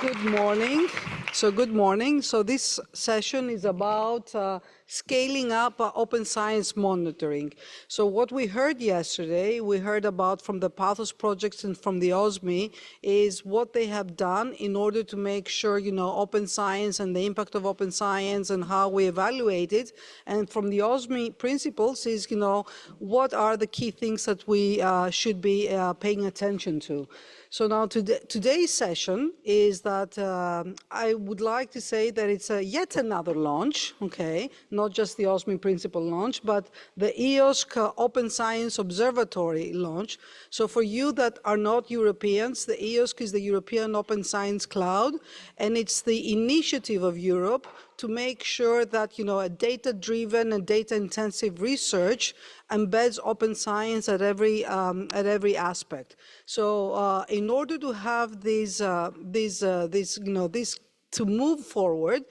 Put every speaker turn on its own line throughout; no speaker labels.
Good morning. Good morning. This session is about scaling up open science monitoring. So what we heard yesterday, we heard about from the Pathos projects and from the OSME is what they have done in order to make sure, open science and the impact of open science and how we evaluate it. And from the OSME principles is, what are the key things that we should be paying attention to. So now today's session is that I would like to say that it's yet another launch, okay, not just the OSME principle launch, but the EOSC Open Science Observatory launch. So for you that are not Europeans, the EOSC is the European Open Science Cloud, and it's the initiative of Europe to make sure that, a data-driven and data-intensive research embeds open science at every aspect. So in order to have this to move forward,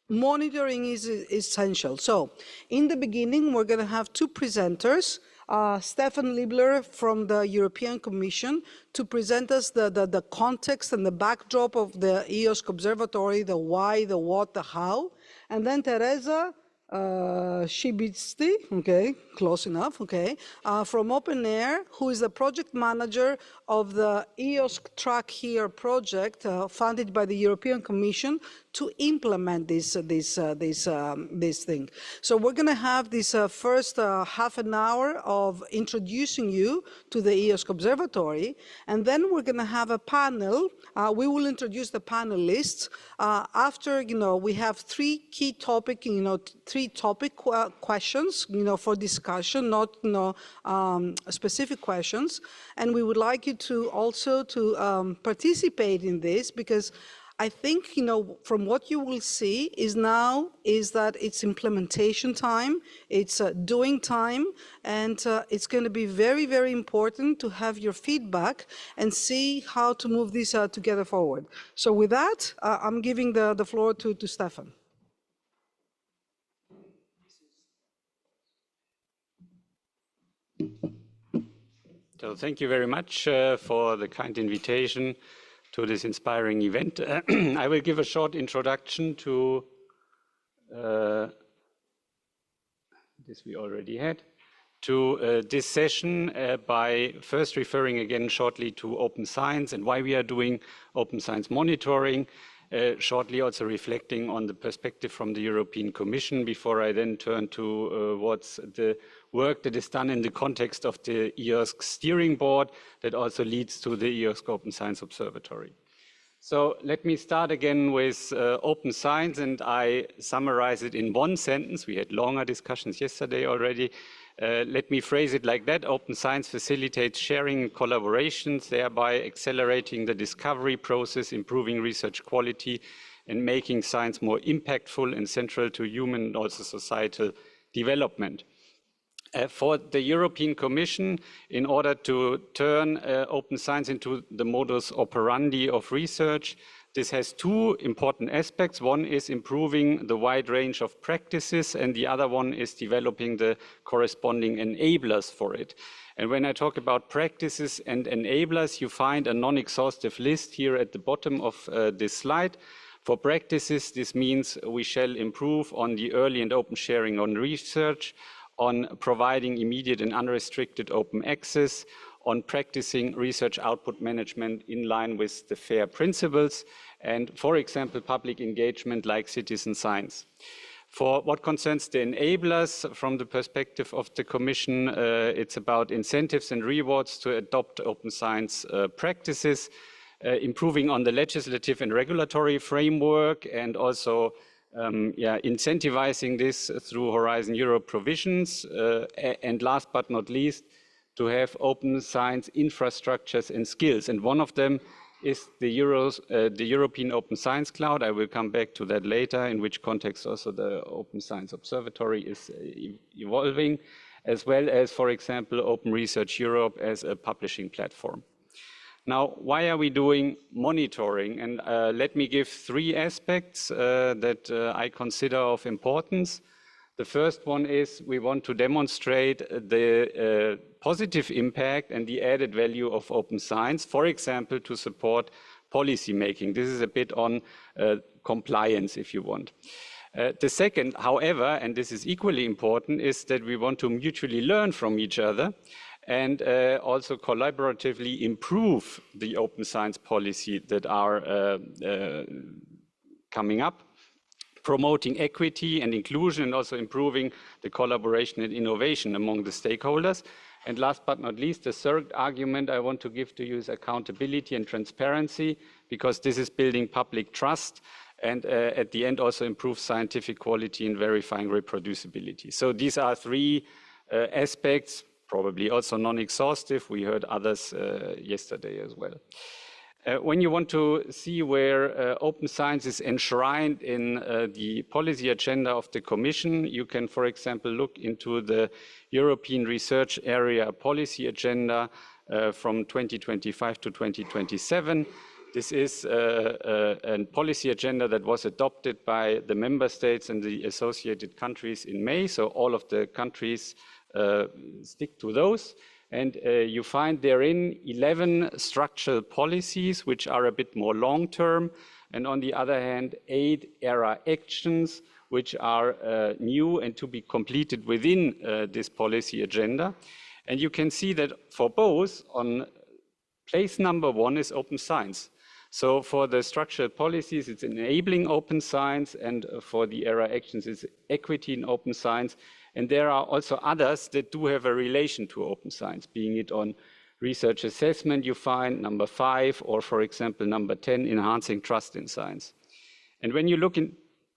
monitoring is essential. So in the beginning, we're going to have two presenters, Stefan Liebler from the European Commission, to present us the context and the backdrop of the EOSC Observatory, the why, the what, the how. And then Teresa Shibitsti, okay, close enough, okay, from OpenAIRE, who is the project manager of the EOSC Track Here project, funded by the European Commission to implement this thing. So we're going to have this first half an hour of introducing you to the EOSC Observatory, and then we're going to have a panel. We will introduce the panelists. After, we have three key topic, three topic questions, for discussion, not, specific questions. And we would like you to also to participate in this, because I think, from what you will see is that it's implementation time, it's doing time, and it's going to be very, very important to have your feedback and see how to move this together forward. So with that, I'm giving the floor to Stefan.
So thank you very much for the kind invitation to this inspiring event. I will give a short introduction to this we already had, to this session by first referring again shortly to open science and why we are doing open science monitoring, shortly also reflecting on the perspective from the European Commission before I then turn to what's the work that is done in the context of the EOSC steering board that also leads to the EOSC Open Science Observatory. So let me start again with open science, and I summarize it in one sentence. We had longer discussions yesterday already. Let me phrase it like that. Open science facilitates sharing and collaborations, thereby accelerating the discovery process, improving research quality, and making science more impactful and central to human and also societal development. For the European Commission, in order to turn open science into the modus operandi of research, this has two important aspects. One is improving the wide range of practices, and the other one is developing the corresponding enablers for it. And when I talk about practices and enablers, you find a non-exhaustive list here at the bottom of this slide. For practices, this means we shall improve on the early and open sharing on research, on providing immediate and unrestricted open access, on practicing research output management in line with the FAIR principles, and, for example, public engagement like citizen science. For what concerns the enablers, from the perspective of the Commission, it's about incentives and rewards to adopt open science practices, improving on the legislative and regulatory framework, and also incentivizing this through Horizon Europe provisions, and last but not least, to have open science infrastructures and skills. And one of them is the European Open Science Cloud. I will come back to that later, in which context also the Open Science Observatory is evolving, as well as, for example, Open Research Europe as a publishing platform. Now, why are we doing monitoring? And let me give three aspects that I consider of importance. The first one is we want to demonstrate the positive impact and the added value of open science, for example, to support policy making. This is a bit on compliance, if you want. The second, however, and this is equally important, is that we want to mutually learn from each other and also collaboratively improve the open science policy that are coming up, promoting equity and inclusion, and also improving the collaboration and innovation among the stakeholders. And last but not least, the third argument I want to give to you is accountability and transparency, because this is building public trust and at the end also improves scientific quality and verifying reproducibility. So these are three aspects, probably also non-exhaustive. We heard others yesterday as well. When you want to see where open science is enshrined in the policy agenda of the Commission, you can, for example, look into the European Research Area Policy Agenda from 2025 to 2027. This is a policy agenda that was adopted by the member states and the associated countries in May, so all of the countries stick to those. And you find therein 11 structural policies, which are a bit more long-term, and on the other hand, 8 ERA actions, which are new and to be completed within this policy agenda. And you can see that for both, on place number 1 is open science. So for the structural policies, it's enabling open science, and for the ERA actions, it's equity in open science. And there are also others that do have a relation to open science, being it on research assessment, you find number 5, or for example, number 10, enhancing trust in science. And when you look a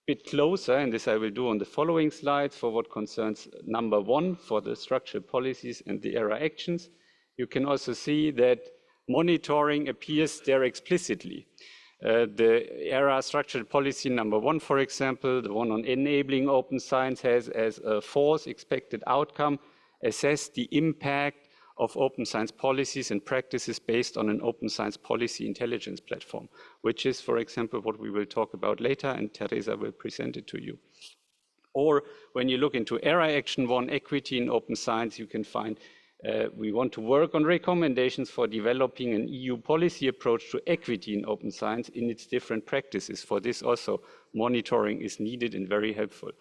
bit closer, and this I will do on the following slides for what concerns number 1 for the structural policies and the ERA actions, you can also see that monitoring appears there explicitly. The ERA structural policy number 1, for example, the one on enabling open science, has as a fourth expected outcome, assess the impact of open science policies and practices based on an open science policy intelligence platform, which is, for example, what we will talk about later, and Teresa will present it to you. Or when you look into ERA Action 1, equity in open science, you can find we want to work on recommendations for developing an EU policy approach to equity in open science in its different practices. For this also, monitoring is needed and very helpful.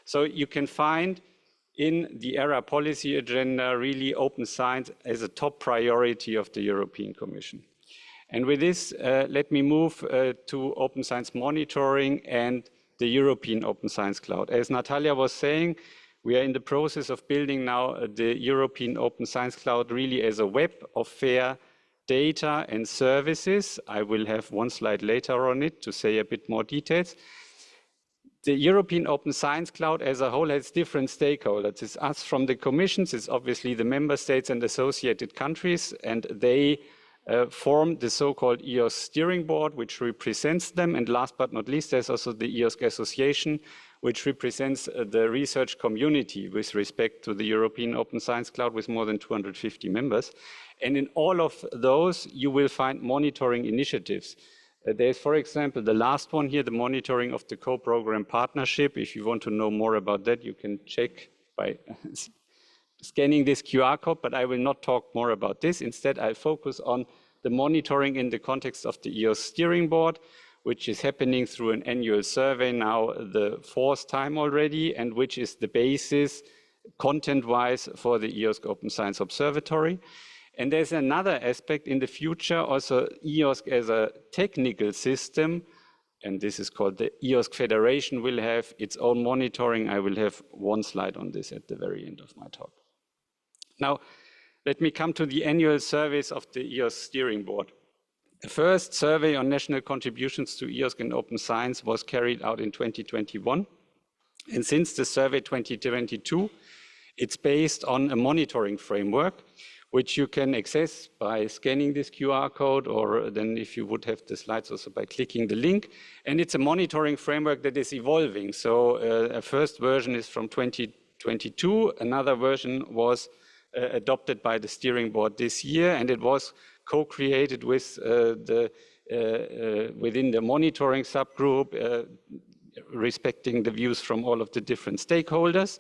So you can find in the ERA policy agenda really open science as a top priority of the European Commission. And with this, let me move to open science monitoring and the European Open Science Cloud. As Natalia was saying, we are in the process of building now the European Open Science Cloud really as a web of fair data and services. I will have one slide later on it to say a bit more details. The European Open Science Cloud as a whole has different stakeholders. It's us from the commissions, it's obviously the member states and associated countries, and they form the so-called EOSC steering board, which represents them. And last but not least, there's also the EOSC Association, which represents the research community with respect to the European Open Science Cloud with more than 250 members. And in all of those, you will find monitoring initiatives. There's, for example, the last one here, the monitoring of the co-program partnership. If you want to know more about that, you can check by scanning this QR code, but I will not talk more about this. Instead, I'll focus on the monitoring in the context of the EOSC steering board, which is happening through an annual survey now the 4th time already, and which is the basis content-wise for the EOSC Open Science Observatory. And there's another aspect in the future, also EOSC as a technical system, and this is called the EOSC Federation, will have its own monitoring. I will have one slide on this at the very end of my talk. Now, let me come to the annual surveys of the EOSC steering board. The first survey on national contributions to EOSC and open science was carried out in 2021. And since the survey 2022, it's based on a monitoring framework, which you can access by scanning this QR code, or then if you would have the slides also by clicking the link. And it's a monitoring framework that is evolving. So a first version is from 2022. Another version was adopted by the steering board this year, and it was co-created with within the monitoring subgroup, respecting the views from all of the different stakeholders.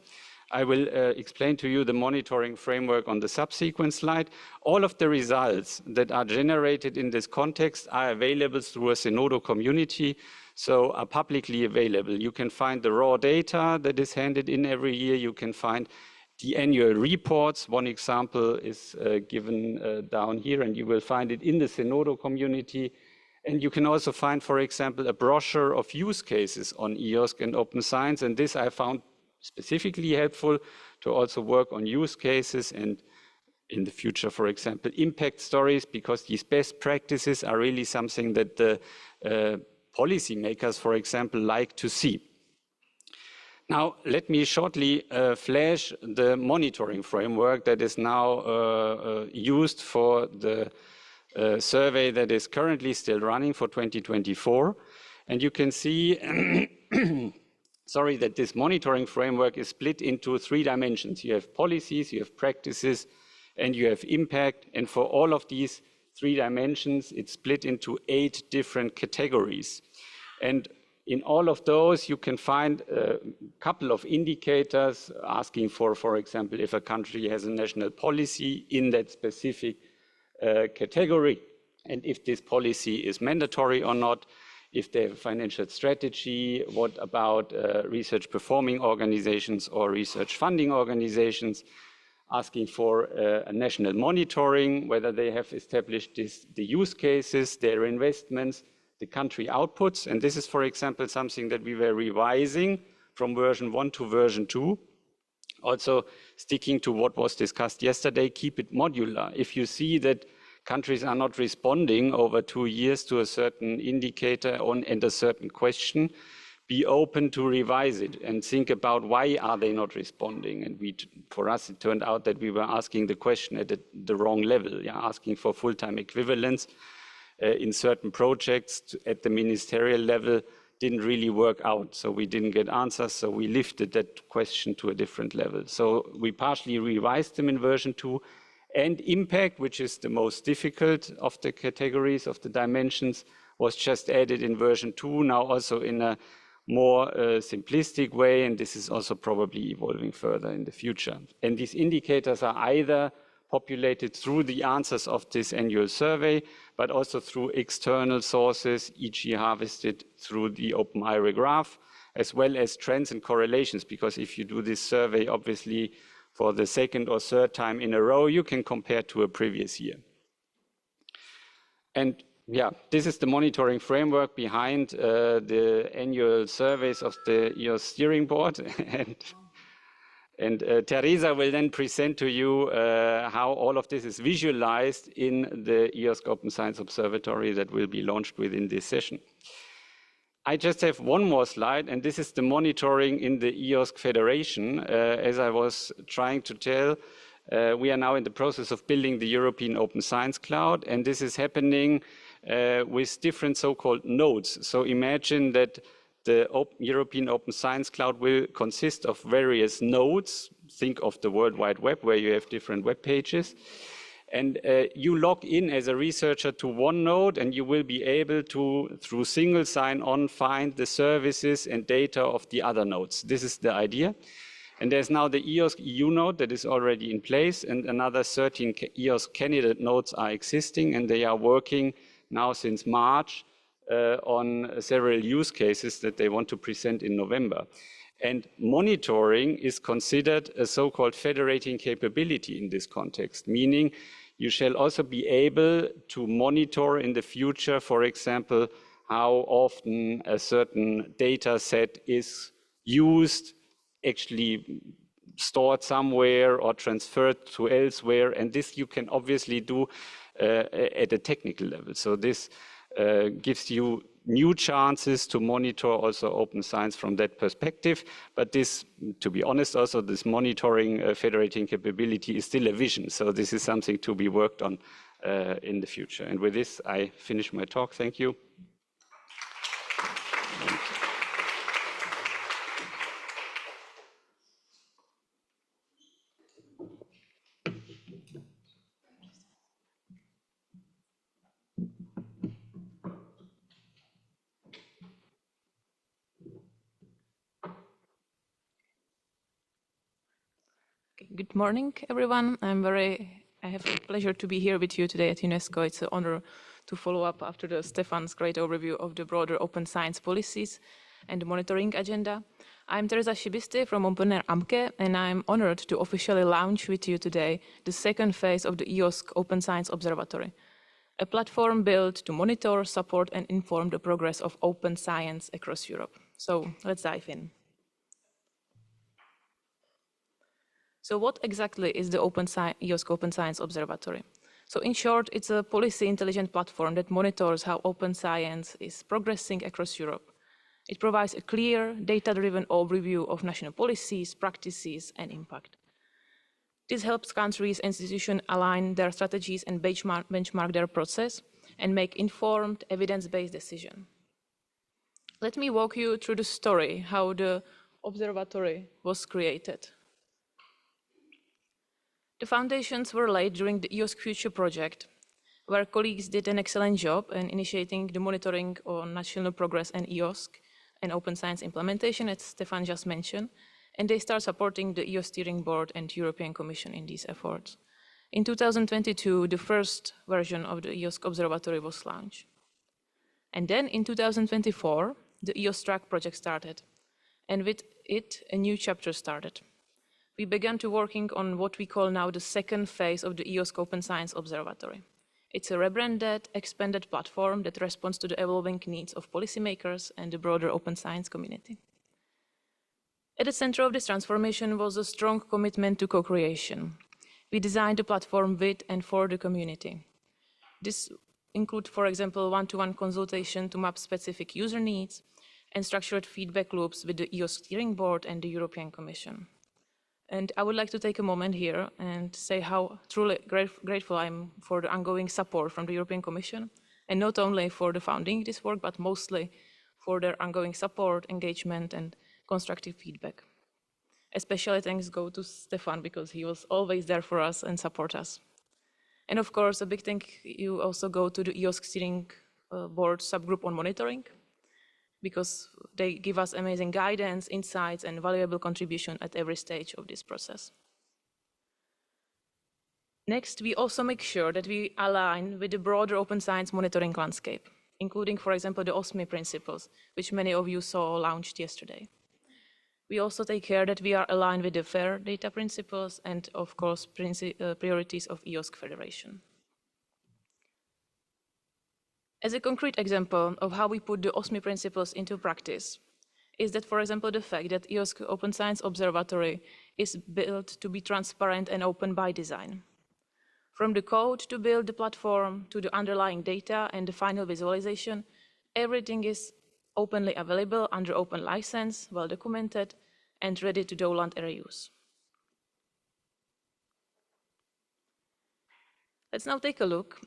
I will explain to you the monitoring framework on the subsequent slide. All of the results that are generated in this context are available through a Zenodo community, so are publicly available. You can find the raw data that is handed in every year. You can find the annual reports. One example is given down here, and you will find it in the Zenodo community. And you can also find, for example, a brochure of use cases on EOSC and Open Science, and this I found specifically helpful to also work on use cases and in the future, for example, impact stories, because these best practices are really something that the policymakers, for example, like to see. Now, let me shortly flash the monitoring framework that is now used for the survey that is currently still running for 2024. And you can see that this monitoring framework is split into 3 dimensions. You have policies, you have practices, and you have impact. And for all of these 3 dimensions, it's split into 8 different categories. And in all of those, you can find a couple of indicators asking for example, if a country has a national policy in that specific category, and if this policy is mandatory or not, if they have a financial strategy, what about research performing organizations or research funding organizations, asking for a national monitoring, whether they have established the use cases, their investments, the country outputs. And this is, for example, something that we were revising from version 1 to version 2. Also sticking to what was discussed yesterday, keep it modular. If you see that countries are not responding over 2 years to a certain indicator and a certain question, be open to revise it and think about why are they not responding. And for us, it turned out that we were asking the question at the wrong level, asking for full-time equivalence in certain projects at the ministerial level didn't really work out. So we didn't get answers, so we lifted that question to a different level. So we partially revised them in version 2. And impact, which is the most difficult of the categories, of the dimensions, was just added in version 2, now also in a more simplistic way, and this is also probably evolving further in the future. And these indicators are either populated through the answers of this annual survey, but also through external sources, e.g. harvested through the OpenAIRE graph, as well as trends and correlations, because if you do this survey, obviously, for the 2nd or 3rd time in a row, you can compare to a previous year. And this is the monitoring framework behind the annual surveys of the EOS steering board. And Teresa will then present to you how all of this is visualized in the EOSC Open Science Observatory that will be launched within this session. I just have one more slide, and this is the monitoring in the EOSC Federation. As I was trying to tell, we are now in the process of building the European Open Science Cloud, and this is happening with different so-called nodes. So imagine that the European Open Science Cloud will consist of various nodes. Think of the World Wide Web, where you have different web pages. And you log in as a researcher to one node, and you will be able to, through single sign-on, find the services and data of the other nodes. This is the idea. And there's now the EOSC EU node that is already in place, and another 13 EOSC candidate nodes are existing, and they are working now since March on several use cases that they want to present in November. And monitoring is considered a so-called federating capability in this context, meaning you shall also be able to monitor in the future, for example, how often a certain data set is used, actually stored somewhere or transferred to elsewhere. And this you can obviously do at a technical level. So this gives you new chances to monitor also open science from that perspective. But this, to be honest, also this monitoring federating capability is still a vision. So this is something to be worked on in the future. And with this, I finish my talk. Thank you.
Good morning, everyone. I have the pleasure to be here with you today at UNESCO. It's an honor to follow up after Stefan's great overview of the broader open science policies and the monitoring agenda. I'm Teresa Shibiste from OpenAIRE AMKE, and I'm honored to officially launch with you today the second phase of the EOSC Open Science Observatory, a platform built to monitor, support, and inform the progress of open science across Europe. So let's dive in. So what exactly is the EOSC Open Science Observatory? So in short, it's a policy intelligent platform that monitors how open science is progressing across Europe. It provides a clear, data-driven overview of national policies, practices, and impact. This helps countries and institutions align their strategies and benchmark their process and make informed, evidence-based decisions. Let me walk you through the story, how the observatory was created. The foundations were laid during the EOSC Future project, where colleagues did an excellent job in initiating the monitoring on national progress and EOSC and open science implementation, as Stefan just mentioned, and they start supporting the EOSC Steering Board and European Commission in these efforts. In 2022, the first version of the EOSC Observatory was launched. And then in 2024, the EOSC Track project started, and with it, a new chapter started. We began to working on what we call now the second phase of the EOSC Open Science Observatory. It's a rebranded, expanded platform that responds to the evolving needs of policymakers and the broader open science community. At the center of this transformation was a strong commitment to co-creation. We designed the platform with and for the community. This includes, for example, one-to-one consultation to map specific user needs and structured feedback loops with the EOSC Steering Board and the European Commission. And I would like to take a moment here and say how truly grateful I'm for the ongoing support from the European Commission, and not only for the founding this work, but mostly for their ongoing support, engagement, and constructive feedback. Especially thanks go to Stefan, because he was always there for us and support us. And of course, a big thank you also go to the EOSC Steering Board subgroup on monitoring, because they give us amazing guidance, insights, and valuable contribution at every stage of this process. Next, we also make sure that we align with the broader open science monitoring landscape, including, for example, the OSME principles, which many of you saw launched yesterday. We also take care that we are aligned with the FAIR data principles and, of course, priorities of EOSC Federation. As a concrete example of how we put the OSME principles into practice is that, for example, the fact that EOSC Open Science Observatory is built to be transparent and open by design. From the code to build the platform to the underlying data and the final visualization, everything is openly available under open license, well documented, and ready to do land area use. Let's now take a look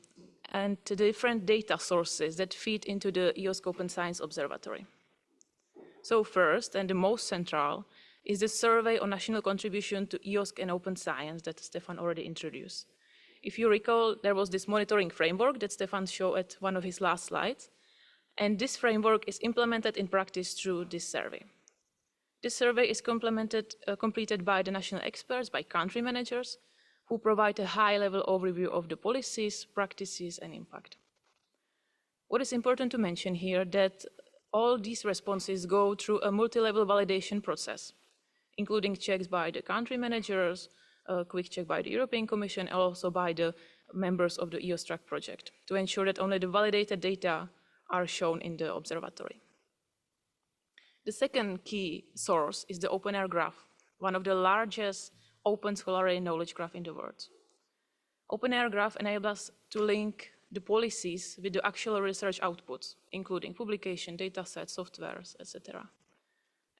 at the different data sources that feed into the EOSC Open Science Observatory. So first, and the most central, is the survey on national contribution to EOSC and open science that Stefan already introduced. If you recall, there was this monitoring framework that Stefan showed at one of his last slides, and this framework is implemented in practice through this survey. This survey is completed by the national experts, by country managers, who provide a high-level overview of the policies, practices, and impact. What is important to mention here that all these responses go through a multi-level validation process, including checks by the country managers, a quick check by the European Commission, and also by the members of the EOSC Track project, to ensure that only the validated data are shown in the observatory. The second key source is the OpenAIRE graph, one of the largest open scholarly knowledge graph in the world. OpenAIRE graph enables us to link the policies with the actual research outputs, including publication, datasets, softwares, etc.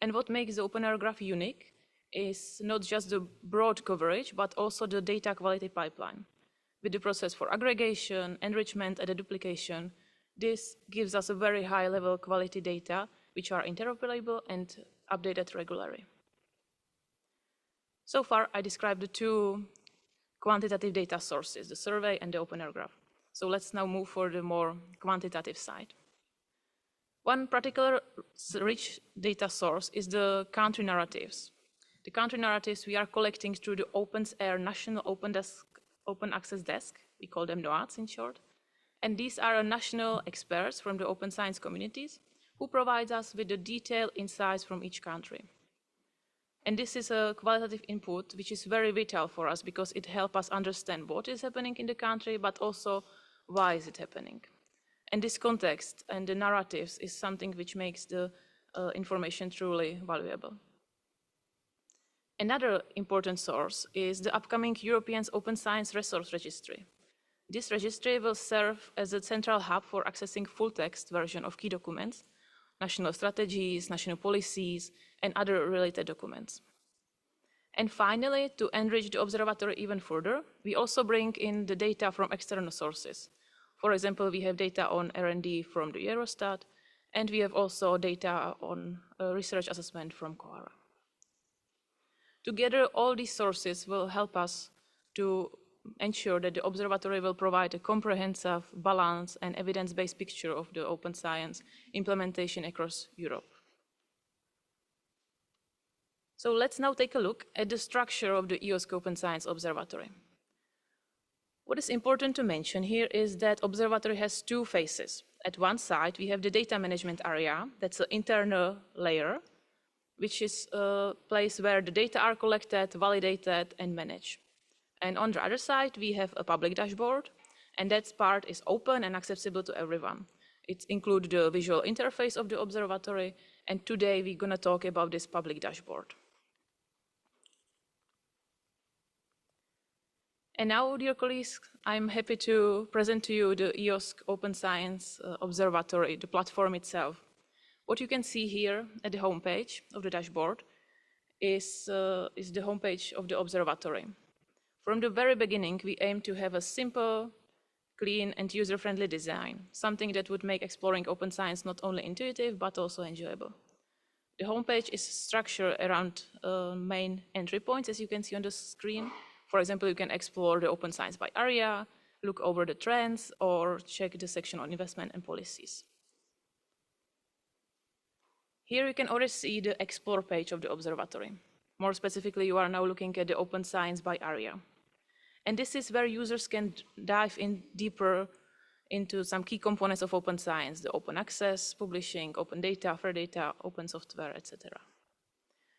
And what makes the OpenAIRE graph unique is not just the broad coverage, but also the data quality pipeline. With the process for aggregation, enrichment, and duplication, this gives us a very high-level quality data, which are interoperable and updated regularly. So far, I described the two quantitative data sources, the survey and the OpenAIRE graph. So let's now move for the more quantitative side. One particular rich data source is the country narratives The country narratives we are collecting through the OpenAIRE National Open Access Desk. We call them NOADs in short. And these are national experts from the open science communities who provide us with the detailed insights from each country. And this is a qualitative input which is very vital for us because it helps us understand what is happening in the country, but also why is it happening. And this context and the narratives is something which makes the information truly valuable. Another important source is the upcoming European Open Science Resource Registry. This registry will serve as a central hub for accessing full-text version of key documents, national strategies, national policies, and other related documents. And finally, to enrich the observatory even further, we also bring in the data from external sources. For example, we have data on R&D from the Eurostat, and we have also data on research assessment from COARE. Together, all these sources will help us to ensure that the observatory will provide a comprehensive, balanced, and evidence-based picture of the open science implementation across Europe. So let's now take a look at the structure of the EOSC Open Science Observatory. What is important to mention here is that observatory has two phases. At one side, we have the data management area. That's an internal layer, which is a place where the data are collected, validated, and managed. And on the other side, we have a public dashboard, and that part is open and accessible to everyone. It includes the visual interface of the observatory, and today we're going to talk about this public dashboard. And now, dear colleagues, I'm happy to present to you the EOSC Open Science Observatory, the platform itself. What you can see here at the homepage of the dashboard is the homepage of the observatory. From the very beginning, we aim to have a simple, clean, and user-friendly design, something that would make exploring open science not only intuitive, but also enjoyable. The homepage is structured around main entry points, as you can see on the screen. For example, you can explore the open science by area, look over the trends, or check the section on investment and policies. Here you can already see the Explore page of the observatory. More specifically, you are now looking at the open science by area. And this is where users can dive in deeper into some key components of open science, the open access, publishing, open data, fair data, open software, etc.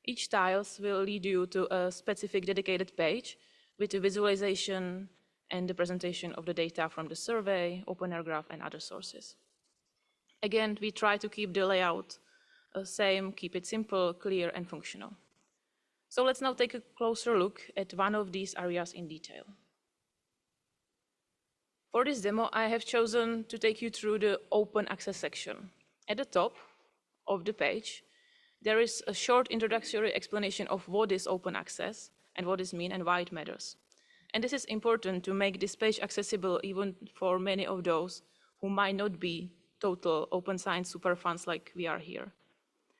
Each tiles will lead you to a specific dedicated page with the visualization and the presentation of the data from the survey, OpenAIRE graph, and other sources. Again, we try to keep the layout same, keep it simple, clear, and functional. So let's now take a closer look at one of these areas in detail. For this demo, I have chosen to take you through the open access section. At the top of the page, there is a short introductory explanation of what is open access and what it means and why it matters. And this is important to make this page accessible even for many of those who might not be total open science superfans like we are here.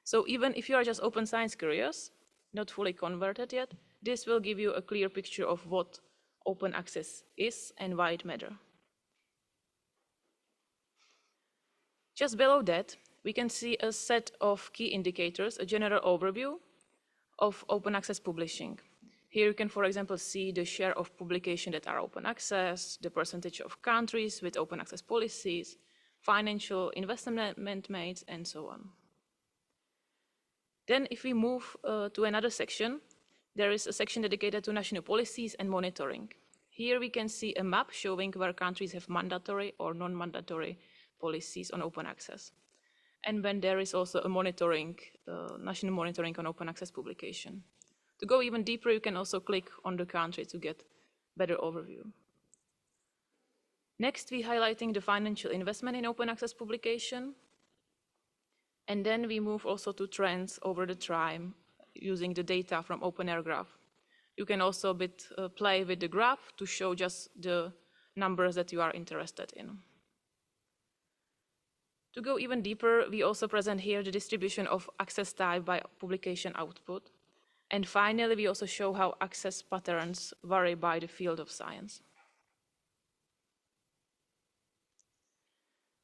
So even if you are just open science curious, not fully converted yet, this will give you a clear picture of what open access is and why it matters. Just below that, we can see a set of key indicators, a general overview of open access publishing. Here you can, for example, see the share of publications that are open access, the percentage of countries with open access policies, financial investment made, and so on. Then if we move to another section, there is a section dedicated to national policies and monitoring. Here we can see a map showing where countries have mandatory or non-mandatory policies on open access. And then there is also a monitoring, national monitoring on open access publication. To go even deeper, you can also click on the country to get better overview. Next, we're highlighting the financial investment in open access publication. And then we move also to trends over the time using the data from OpenAIRE graph. You can also play with the graph to show just the numbers that you are interested in. To go even deeper, we also present here the distribution of access type by publication output. And finally, we also show how access patterns vary by the field of science.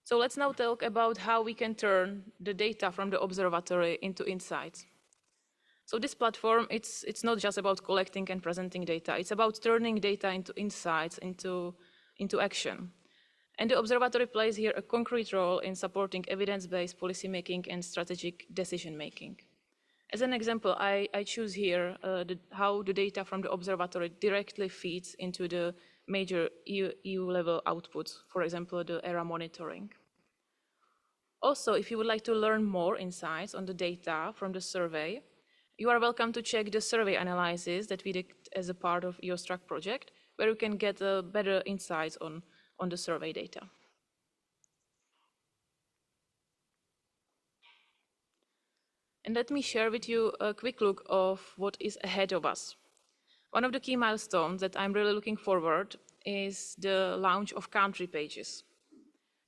So let's now talk about how we can turn the data from the observatory into insights. So this platform, it's not just about collecting and presenting data, it's about turning data into insights, into action. And the observatory plays here a concrete role in supporting evidence-based policymaking and strategic decision-making. As an example, I choose here how the data from the observatory directly feeds into the major EU-level outputs, for example, the ERA monitoring. Also, if you would like to learn more insights on the data from the survey, you are welcome to check the survey analysis that we did as a part of EOSC project, where you can get better insights on the survey data. And let me share with you a quick look of what is ahead of us. One of the key milestones that I'm really looking forward is the launch of country pages.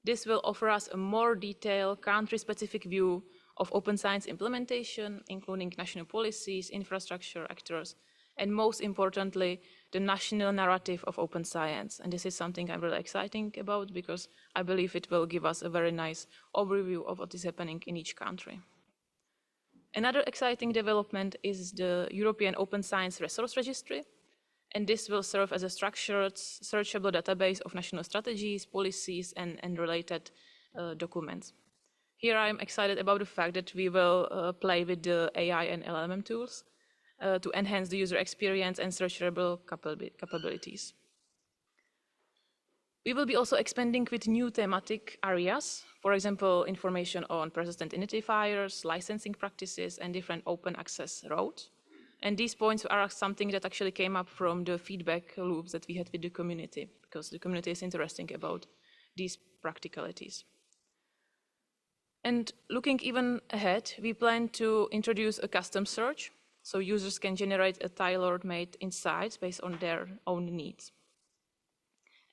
This will offer us a more detailed country-specific view of open science implementation, including national policies, infrastructure actors, and most importantly, the national narrative of open science. And this is something I'm really excited about because I believe it will give us a very nice overview of what is happening in each country. Another exciting development is the European Open Science Resource Registry, and this will serve as a structured, searchable database of national strategies, policies, and related documents. Here I'm excited about the fact that we will play with the AI and LLM tools to enhance the user experience and searchable capabilities. We will be also expanding with new thematic areas, for example, information on persistent identifiers, licensing practices, and different open access routes. And these points are something that actually came up from the feedback loops that we had with the community, because the community is interested about these practicalities. And looking even ahead, we plan to introduce a custom search, so users can generate a tailor-made insights based on their own needs.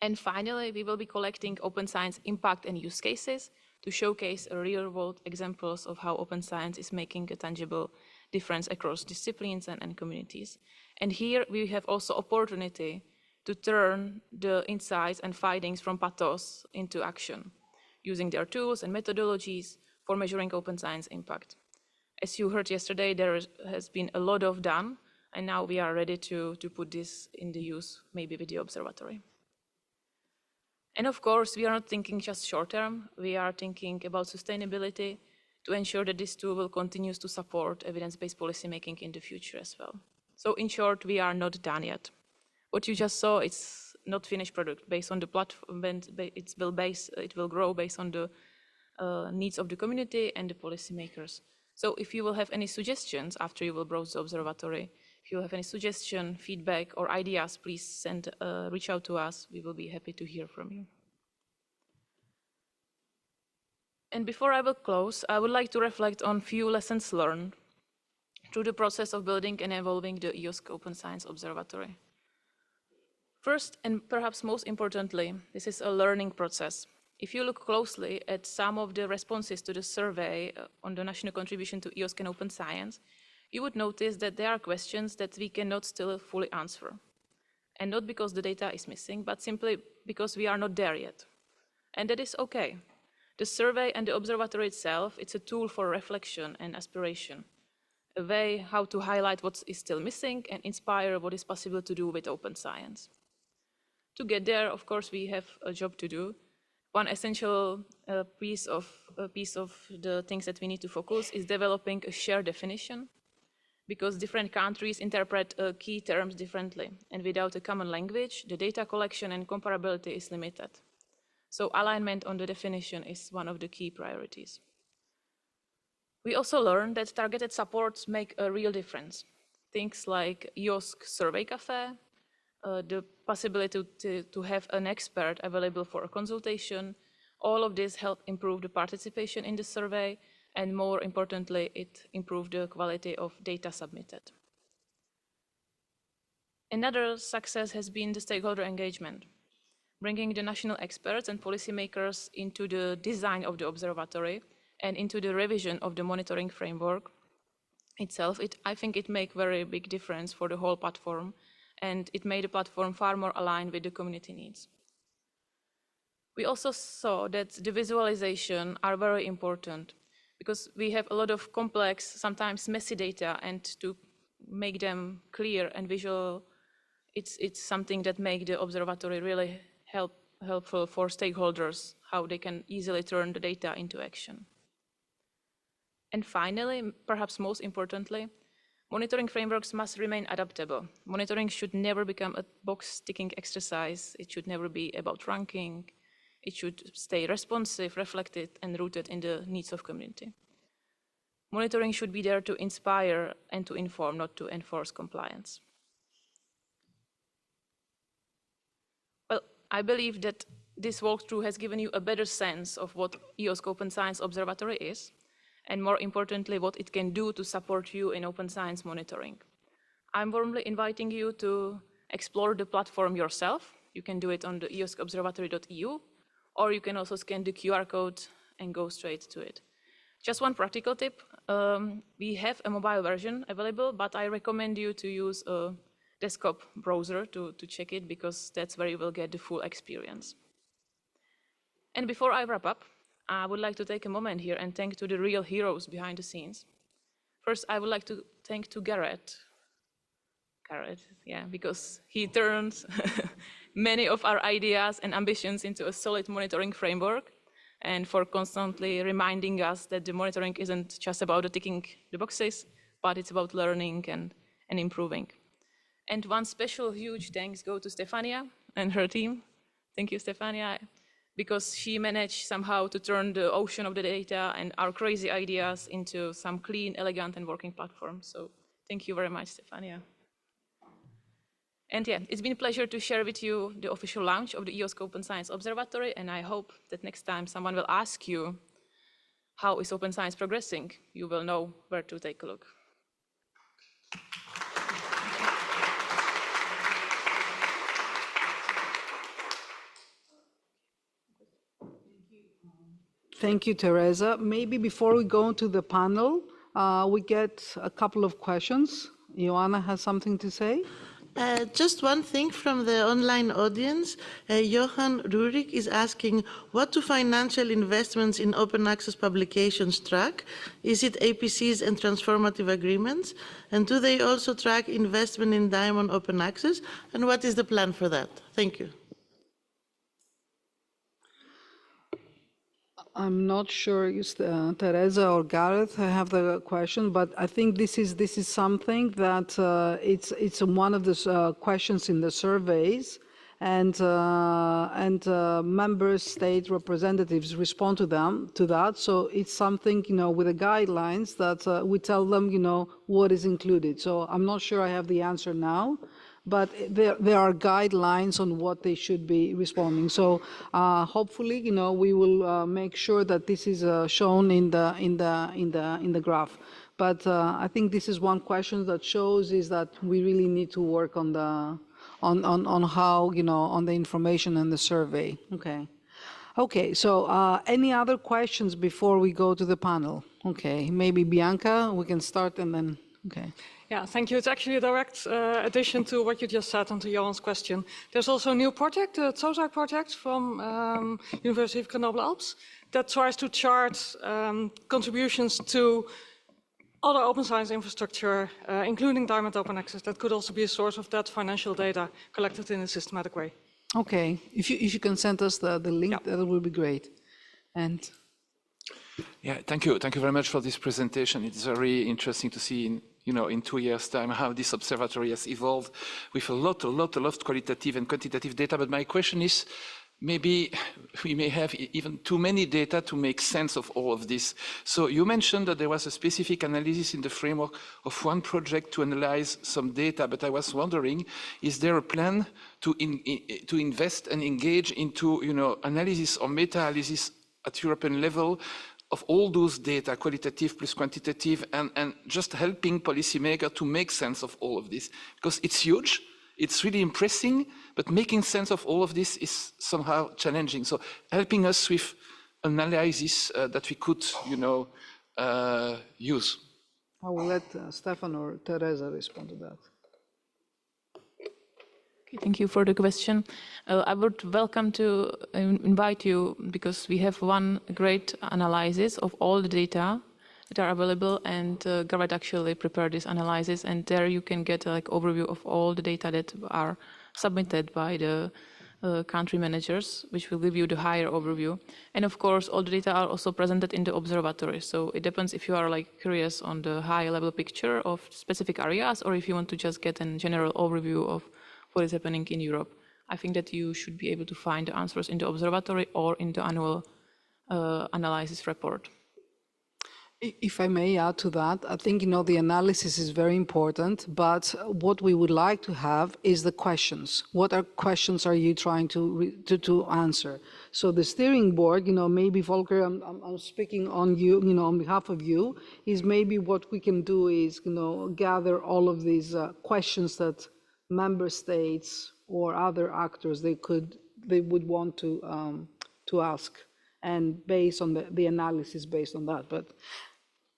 And finally, we will be collecting open science impact and use cases to showcase real-world examples of how open science is making a tangible difference across disciplines and communities. And here we have also opportunity to turn the insights and findings from pathos into action, using their tools and methodologies for measuring open science impact. As you heard yesterday, there has been a lot of done, and now we are ready to put this in the use, maybe with the observatory. And of course, we are not thinking just short term, we are thinking about sustainability to ensure that this tool will continue to support evidence-based policymaking in the future as well. So in short, we are not done yet. What you just saw, it's not finished product based on the platform, it will grow based on the needs of the community and the policymakers. So if you will have any suggestions after you will browse the observatory, if you have any suggestion, feedback, or ideas, please reach out to us. We will be happy to hear from you. And before I will close, I would like to reflect on few lessons learned through the process of building and evolving the EOSC Open Science Observatory. First, and perhaps most importantly, this is a learning process. If you look closely at some of the responses to the survey on the national contribution to EOSC and Open Science, you would notice that there are questions that we cannot still fully answer. And not because the data is missing, but simply because we are not there yet. And that is okay. The survey and the observatory itself, it's a tool for reflection and aspiration, a way how to highlight what is still missing and inspire what is possible to do with open science. To get there, of course, we have a job to do. One essential piece of the things that we need to focus is developing a shared definition, because different countries interpret key terms differently, and without a common language, the data collection and comparability is limited. So alignment on the definition is one of the key priorities. We also learned that targeted supports make a real difference. Things like EOSC Survey Cafe, the possibility to have an expert available for a consultation, all of this help improve the participation in the survey, and more importantly, it improved the quality of data submitted. Another success has been the stakeholder engagement, bringing the national experts and policymakers into the design of the observatory and into the revision of the monitoring framework itself. I think it made a very big difference for the whole platform, and it made the platform far more aligned with the community needs. We also saw that the visualization are very important. because we have a lot of complex, sometimes messy data, and to make them clear and visual, it's something that makes the observatory really helpful for stakeholders, how they can easily turn the data into action. And finally, perhaps most importantly, monitoring frameworks must remain adaptable. Monitoring should never become a box-ticking exercise. It should never be about ranking. It should stay responsive, reflected, and rooted in the needs of community. Monitoring should be there to inspire and to inform, not to enforce compliance. Well, I believe that this walkthrough has given you a better sense of what EOSC Open Science Observatory is, and more importantly, what it can do to support you in open science monitoring. I'm warmly inviting you to explore the platform yourself. You can do it on the eoscobservatory.eu, or you can also scan the QR code and go straight to it. Just one practical tip, we have a mobile version available, but I recommend you to use a desktop browser to check it, because that's where you will get the full experience. And before I wrap up, I would like to take a moment here and thank to the real heroes behind the scenes. First, I would like to thank to Garrett, yeah, because he turned many of our ideas and ambitions into a solid monitoring framework, and for constantly reminding us that the monitoring isn't just about ticking the boxes, but it's about learning and improving. And one special huge thanks go to Stefania and her team. Thank you, Stefania, because she managed somehow to turn the ocean of the data and our crazy ideas into some clean, elegant, and working platform. So thank you very much, Stefania. And yeah, it's been a pleasure to share with you the official launch of the EOSC Open Science Observatory, and I hope that next time someone will ask you, how is open science progressing? You will know where to take a look.
Thank you, Teresa. Maybe before we go to the panel, we get a couple of questions. Joanna has something to say?
Just one thing from the online audience. Johan Rurik is asking, what do financial investments in open access publications track? Is it APCs and transformative agreements? And do they also track investment in Diamond Open Access? And what is the plan for that? Thank you.
I'm not sure if Teresa or Gareth have the question, but I think this is something that it's one of the questions in the surveys, and member state representatives respond to that. So it's something, with the guidelines that we tell them, what is included. So I'm not sure I have the answer now, but there are guidelines on what they should be responding. So hopefully, we will make sure that this is shown in the graph. But I think this is one question that shows is that we really need to work on the how, on the information and the survey. Okay. So any other questions before we go to the panel? Okay, maybe Bianca, we can start and then. Okay.
Yeah, thank you. It's actually a direct addition to what you just said and to Johan's question. There's also a new project, the TOSAC project from University of Grenoble-Alpes, that tries to chart contributions to other open science infrastructure, including Diamond Open Access. That could also be a source of that financial data collected in a systematic way.
Okay, if you can send us the link, yeah, that would be great. And
yeah, thank you very much for this presentation. It's very interesting to see in 2 years' time how this observatory has evolved with a lot of qualitative and quantitative data. But my question is, maybe we may have even too many data to make sense of all of this. So you mentioned that there was a specific analysis in the framework of one project to analyze some data, but I was wondering, is there a plan to invest and engage into analysis or meta-analysis at European level of all those data, qualitative plus quantitative, and just helping policymakers to make sense of all of this? Because it's huge, it's really impressive, but making sense of all of this is somehow challenging. So helping us with analysis that we could, use.
I will let Stefan or Teresa respond to that.
Thank you for the question. I would welcome to invite you, because we have one great analysis of all the data that are available, and Garrett actually prepared this analysis, and there you can get like overview of all the data that are submitted by the country managers, which will give you the higher overview. And of course, all the data are also presented in the observatory. So it depends if you are like curious on the high level picture of specific areas, or if you want to just get a general overview of what is happening in Europe. I think that you should be able to find the answers in the observatory or in the annual analysis report.
If I may add to that, I think, the analysis is very important, but what we would like to have is the questions. What questions are you trying to answer? So the steering board, maybe Volker, I'm speaking on you, on behalf of you, is maybe what we can do is, gather all of these questions that member states or other actors, they would want to ask, and based on the analysis based on that. But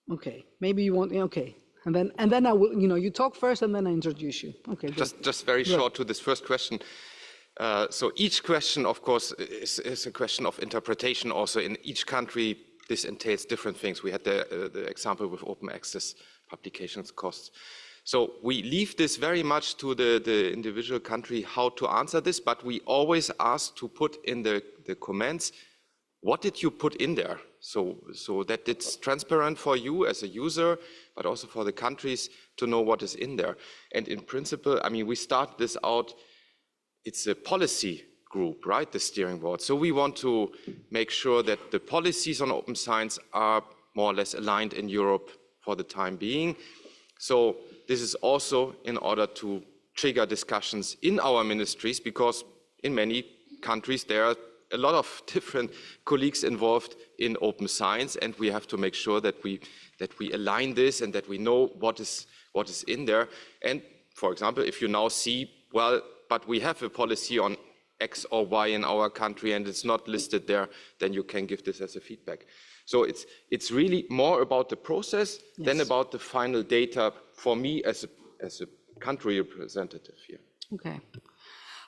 okay, maybe you want, okay. And then I will, you talk first and then I introduce you. Okay.
Just very short to this first question. So each question, of course, is a question of interpretation also. In each country, this entails different things. We had the example with open access publications costs. So we leave this very much to the individual country how to answer this, but we always ask to put in the comments, what did you put in there? So that it's transparent for you as a user, but also for the countries to know what is in there. And in principle, I mean, we start this out, it's a policy group, right, the steering board. So we want to make sure that the policies on open science are more or less aligned in Europe for the time being. So this is also in order to trigger discussions in our ministries, because in many countries there are a lot of different colleagues involved in open science, and we have to make sure that we align this and that we know what is in there. And for example, if you now see, well, but we have a policy on X or Y in our country and it's not listed there, then you can give this as a feedback. So it's really more about the process than about the final data for me as a country representative here.
Okay.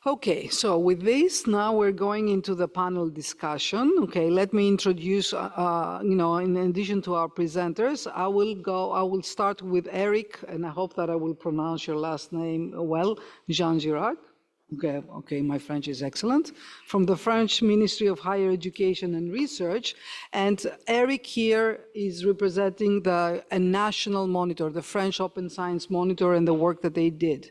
Okay, so with this, now we're going into the panel discussion. Okay, let me introduce, in addition to our presenters, I will start with Eric, and I hope that I will pronounce your last name well, Jean Girard. Okay, my French is excellent. From the French Ministry of Higher Education and Research. And Eric here is representing a national monitor, the French Open Science Monitor, and the work that they did.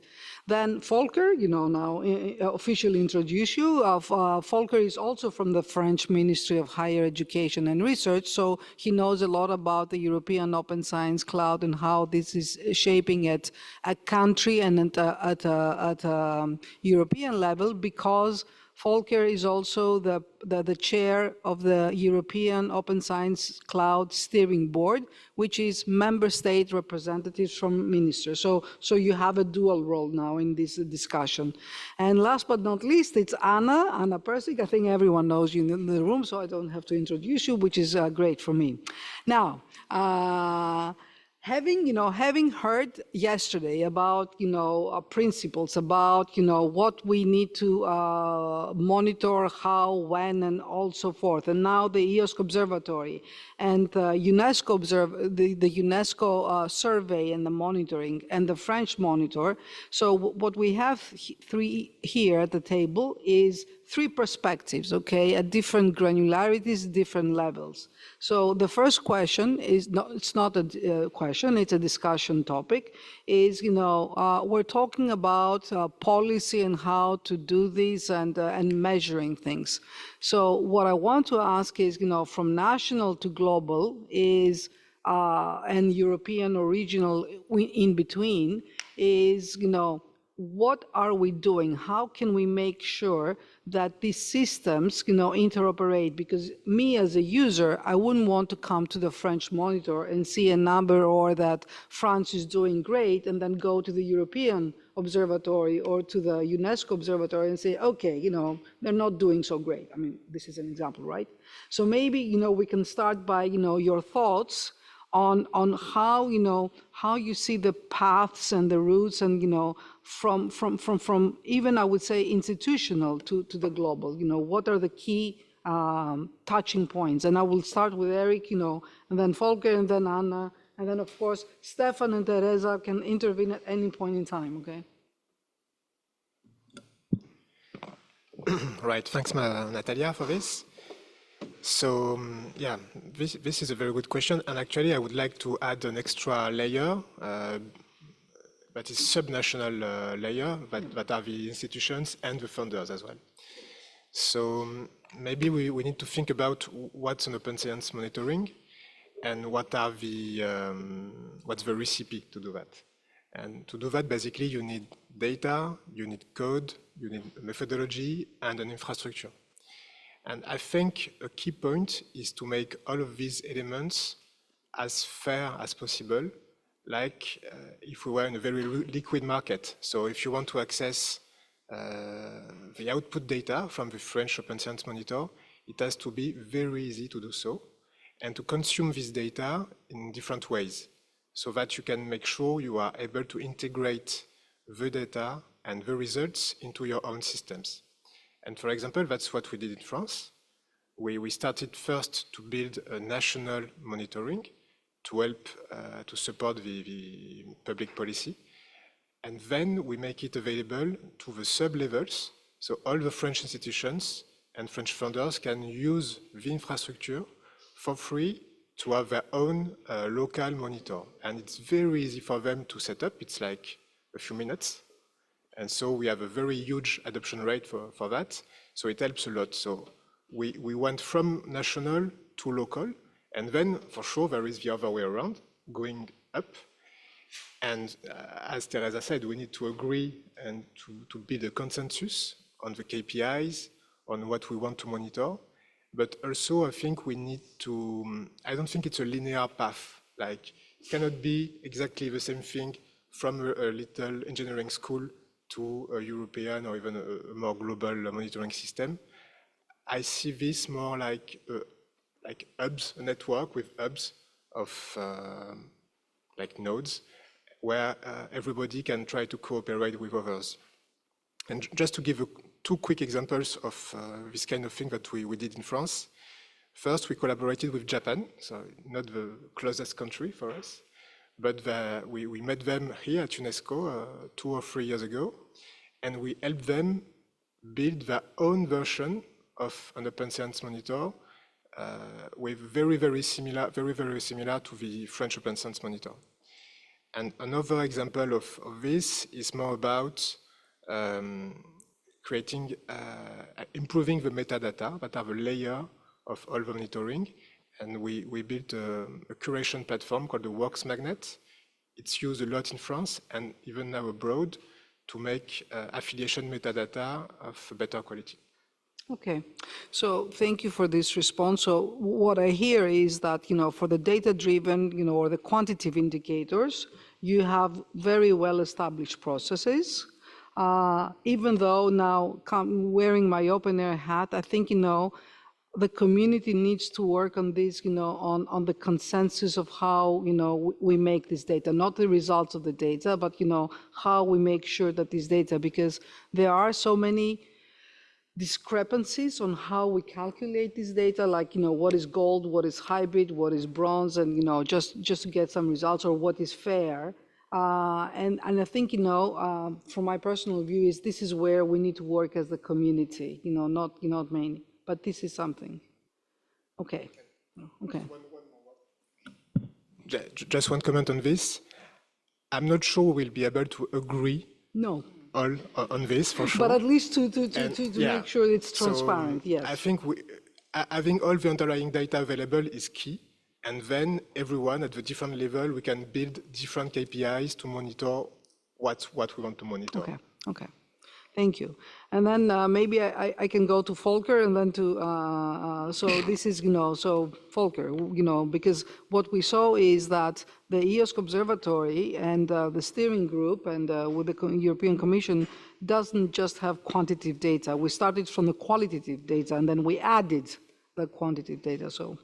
Then Volker, now officially introduce you. Volker is also from the French Ministry of Higher Education and Research, so he knows a lot about the European Open Science Cloud and how this is shaping at a country and at a European level, because Volker is also the chair of the European Open Science Cloud Steering Board, which is member state representatives from ministers. So you have a dual role now in this discussion. And last but not least, it's Anna Persik. I think everyone knows you in the room, so I don't have to introduce you, which is great for me. Now, having heard yesterday about, principles, about, what we need to monitor, how, when, and all so forth, and now the EOSC Observatory and the UNESCO the UNESCO survey and the monitoring and the French monitor. So what we have here at the table is three perspectives, okay, at different granularities, different levels. So the first question is, it's not a question, it's a discussion topic, is, we're talking about policy and how to do this and measuring things. So what I want to ask is, from national to global is, and European or regional in between, is, what are we doing? How can we make sure that these systems, interoperate? Because me as a user, I wouldn't want to come to the French monitor and see a number or that France is doing great and then go to the European observatory or to the UNESCO observatory and say, okay, they're not doing so great. I mean, this is an example, right? So maybe, we can start by, your thoughts on how, how you see the paths and the routes and, from even, I would say, institutional to the global. What are the key touching points. And I will start with Eric, and then Volker, and then Anna, and then of course Stefan and Teresa can intervene at any point in time. Okay.
Right. Thanks, Natalia, for this. So yeah, this is a very good question, and actually I would like to add an extra layer. That is subnational layer that are the institutions and the funders as well. So maybe we need to think about what's an open science monitoring and what's the recipe to do that. And to do that, basically, you need data, you need code, you need methodology, and an infrastructure. And I think a key point is to make all of these elements as fair as possible, like if we were in a very liquid market. So if you want to access the output data from the French Open Science Monitor, it has to be very easy to do so and to consume this data in different ways so that you can make sure you are able to integrate the data and the results into your own systems. And for example, that's what we did in France. We started first to build a national monitoring to help to support the public policy. And then we make it available to the sub-levels. So all the French institutions and French funders can use the infrastructure for free to have their own local monitor. And it's very easy for them to set up. It's like a few minutes. And so we have a very huge adoption rate for that. So it helps a lot. So we went from national to local. And then for sure, there is the other way around, going up. And as Teresa said, we need to agree and to build a consensus on the KPIs, on what we want to monitor. But also, I think we need to, I don't think it's a linear path. Like, it cannot be exactly the same thing from a little engineering school to a European or even a more global monitoring system. I see this more like hubs, a network with hubs of like nodes, where everybody can try to cooperate with others. And just to give two quick examples of this kind of thing that we did in France. First, we collaborated with Japan, so not the closest country for us, but we met them here at UNESCO 2 or 3 years ago, and we helped them build their own version of an open science monitor with very similar to the French Open Science Monitor. And another example of this is more about creating, improving the metadata that are the layer of all the monitoring. And we built a curation platform called the Works Magnet. It's used a lot in France and even now abroad to make affiliation metadata of better quality.
Okay, so thank you for this response. So what I hear is that, for the data-driven, or the quantitative indicators, you have very well-established processes. Even though now wearing my OpenAIRE hat, I think, the community needs to work on this, on the consensus of how, we make this data, not the results of the data, but, how we make sure that this data, because there are so many discrepancies on how we calculate this data, like, what is gold, what is hybrid, what is bronze, and, just to get some results, or what is fair. And I think, from my personal view, is this is where we need to work as the community, not many, but this is something. Okay, okay.
Just one comment on this. I'm not sure we'll be able to agree.
No.
All on this for sure.
But at least to make sure it's transparent, yes.
I think having all the underlying data available is key. And then everyone at the different level, we can build different KPIs to monitor what we want to monitor.
Okay, okay. Thank you. And then maybe I can go to Volker and then to, so this is, so Volker, because what we saw is that the EOSC Observatory and the steering group and with the European Commission doesn't just have quantitative data. We started from the qualitative data and then we added the quantitative data, so.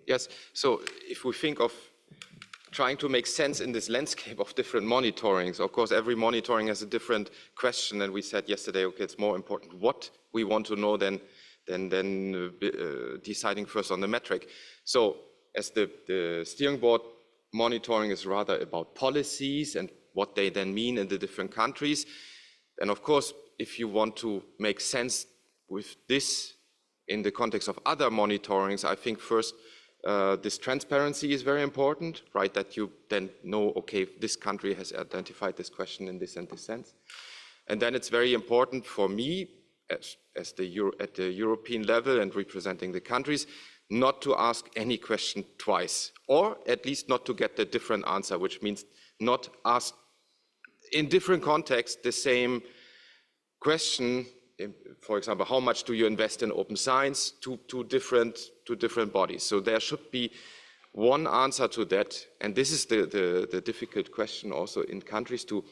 Yes, so if we think of trying to make sense in this landscape of different monitorings. Of course, every monitoring has a different question, and we said yesterday, okay, it's more important what we want to know than deciding first on the metric. So as the steering board, monitoring is rather about policies and what they then mean in the different countries. And of course, if you want to make sense with this in the context of other monitorings, I think first this transparency is very important, right? That you then know, okay, this country has identified this question in this and this sense. And then it's very important for me, at the European level and representing the countries, not to ask any question twice, or at least not to get a different answer, which means not ask in different contexts the same question. For example, how much do you invest in open science to different bodies? So there should be one answer to that, and this is the difficult question also in countries to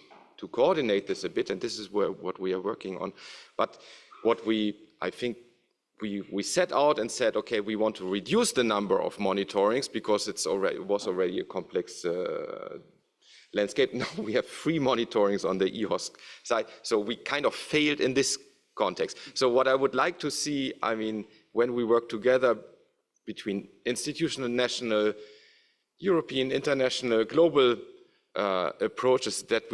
coordinate this a bit, and this is what we are working on. But what I think we set out and said, okay, we want to reduce the number of monitorings because it was already a complex landscape. Now we have 3 monitorings on the EOSC side, so we kind of failed in this context. So what I would like to see, I mean, when we work together between institutional, national, European, international, global approaches, that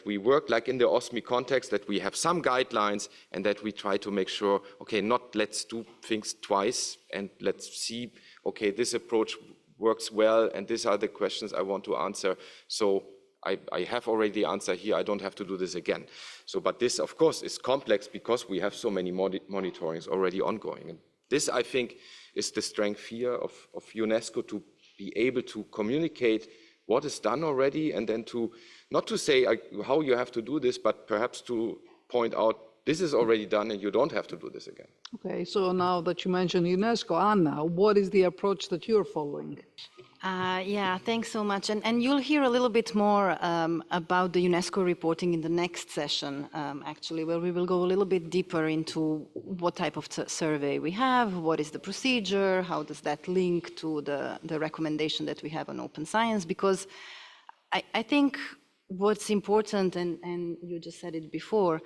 we work like in the OSMI context, that we have some guidelines and that we try to make sure, okay, not let's do things twice and let's see, okay, this approach works well and these are the questions I want to answer. So I have already the answer here, I don't have to do this again. So, but this of course is complex because we have so many monitorings already ongoing. And this, I think, is the strength here of UNESCO, to be able to communicate what is done already, and then to, not to say how you have to do this, but perhaps to point out this is already done and you don't have to do this again.
Okay, so now that you mentioned UNESCO, Anna, what is the approach that you're following?
Yeah, thanks so much. And you'll hear a little bit more about the UNESCO reporting in the next session, actually, where we will go a little bit deeper into what type of survey we have, what is the procedure, how does that link to the recommendation that we have on open science, because I think what's important, and you just said it before,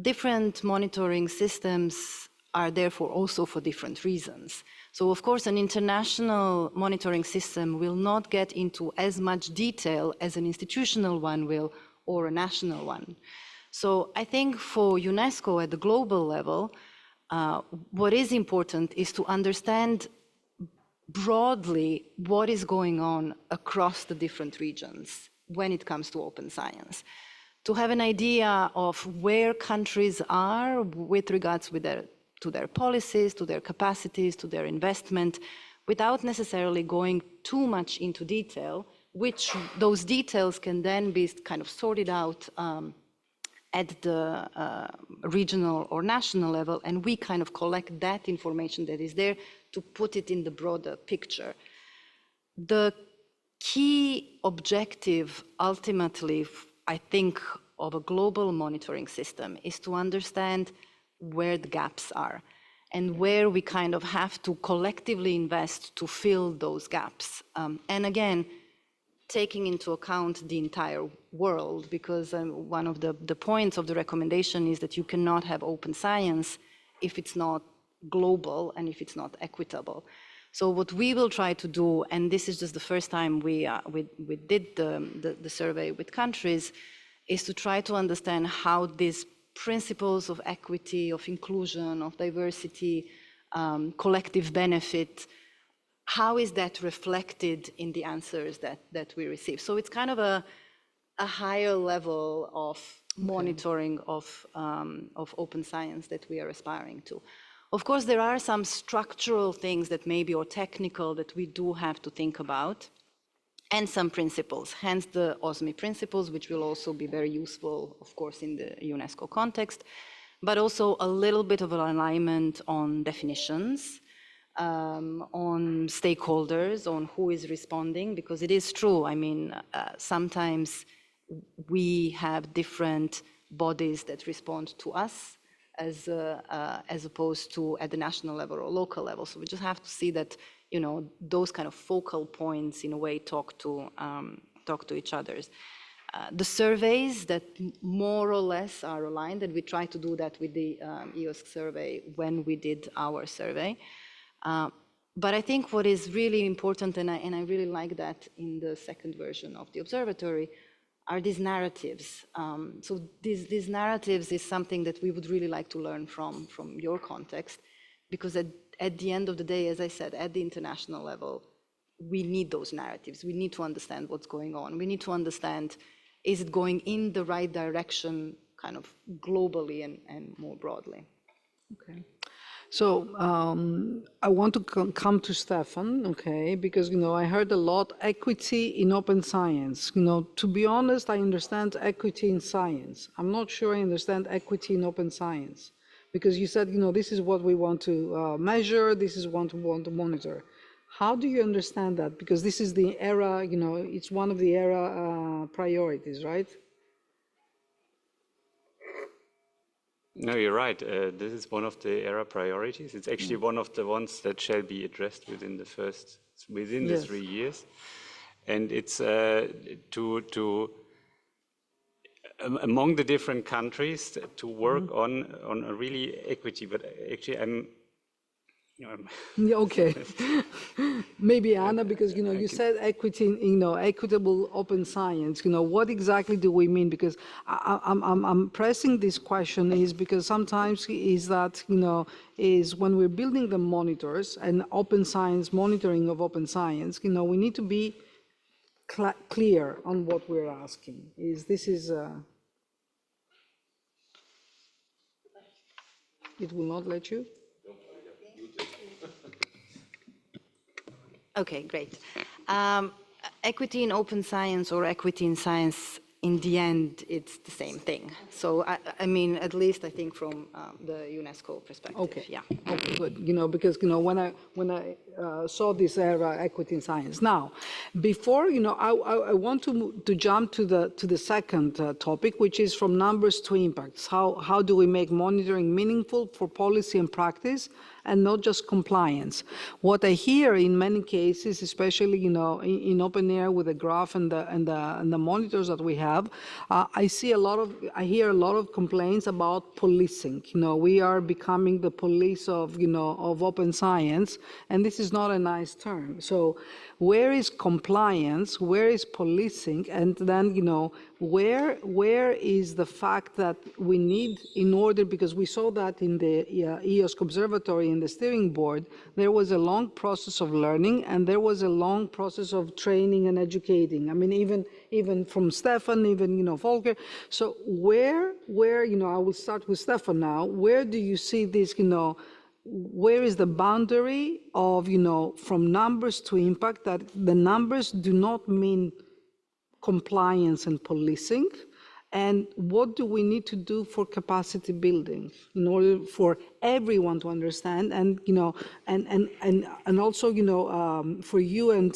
different monitoring systems are therefore also for different reasons. So of course, an international monitoring system will not get into as much detail as an institutional one will, or a national one. So I think for UNESCO at the global level, what is important is to understand broadly what is going on across the different regions when it comes to open science. To have an idea of where countries are with regards to their policies, to their capacities, to their investment, without necessarily going too much into detail, which those details can then be kind of sorted out at the regional or national level, and we kind of collect that information that is there to put it in the broader picture. The key objective, ultimately, I think, of a global monitoring system is to understand where the gaps are and where we kind of have to collectively invest to fill those gaps. And again, taking into account the entire world, because one of the points of the recommendation is that you cannot have open science if it's not global and if it's not equitable. So what we will try to do, and this is just the first time we did the survey with countries, is to try to understand how these principles of equity, of inclusion, of diversity, collective benefit, how is that reflected in the answers that we receive? So it's kind of a higher level of monitoring of open science that we are aspiring to. Of course, there are some structural things that maybe, or technical, that we do have to think about, and some principles, hence the OSMI principles, which will also be very useful, of course, in the UNESCO context, but also a little bit of an alignment on definitions, on stakeholders, on who is responding, because it is true, I mean, sometimes we have different bodies that respond to us as opposed to at the national level or local level. So we just have to see that, you know, those kind of focal points in a way talk to each other. the surveys that more or less are aligned, and we try to do that with the EOSC survey when we did our survey. But I think what is really important, and I really like that in the second version of the observatory, are these narratives. So these narratives is something that we would really like to learn from your context, because at the end of the day, as I said, at the international level, we need those narratives. We need to understand what's going on. We need to understand, is it going in the right direction kind of globally and more broadly?
Okay. So I want to come to Stefan, okay, because, I heard a lot equity in open science. To be honest, I understand equity in science. I'm not sure I understand equity in open science, because you said, this is what we want to measure, this is what we want to monitor. How do you understand that? Because this is the era, it's one of the era priorities, right?
No, you're right. This is one of the ERA priorities. It's actually one of the ones that shall be addressed within the 3 years. And it's among the different countries to work on a really equity. But actually,
Okay. Maybe Anna, because you said equity, equitable open science. What exactly do we mean? Because I'm pressing this question is because sometimes is that is when we're building the monitors and open science monitoring of open science. We need to be clear on what we're asking. It will not let you.
Okay, great. Equity in open science or equity in science, in the end, it's the same thing. So, I mean, at least I think from the UNESCO perspective.
Okay.
Yeah.
Okay, good. Because when I saw this era, equity in science. Now, before I want to jump to the second topic, which is from numbers to impacts. How do we make monitoring meaningful for policy and practice, and not just compliance? What I hear in many cases, especially in OpenAIRE with the graph and the monitors that we have, I hear a lot of complaints about policing. We are becoming the police of open science, and this is not a nice term. So where is compliance? Where is policing? And then where is the fact that we need, in order, because we saw that in the EOSC Observatory in the steering board, there was a long process of learning and there was a long process of training and educating. I mean, even from Stefan, even Volker. So where I will start with Stefan now. Where do you see this? Where is the boundary of from numbers to impact? That the numbers do not mean compliance and policing, and what do we need to do for capacity building in order for everyone to understand, and and also for you and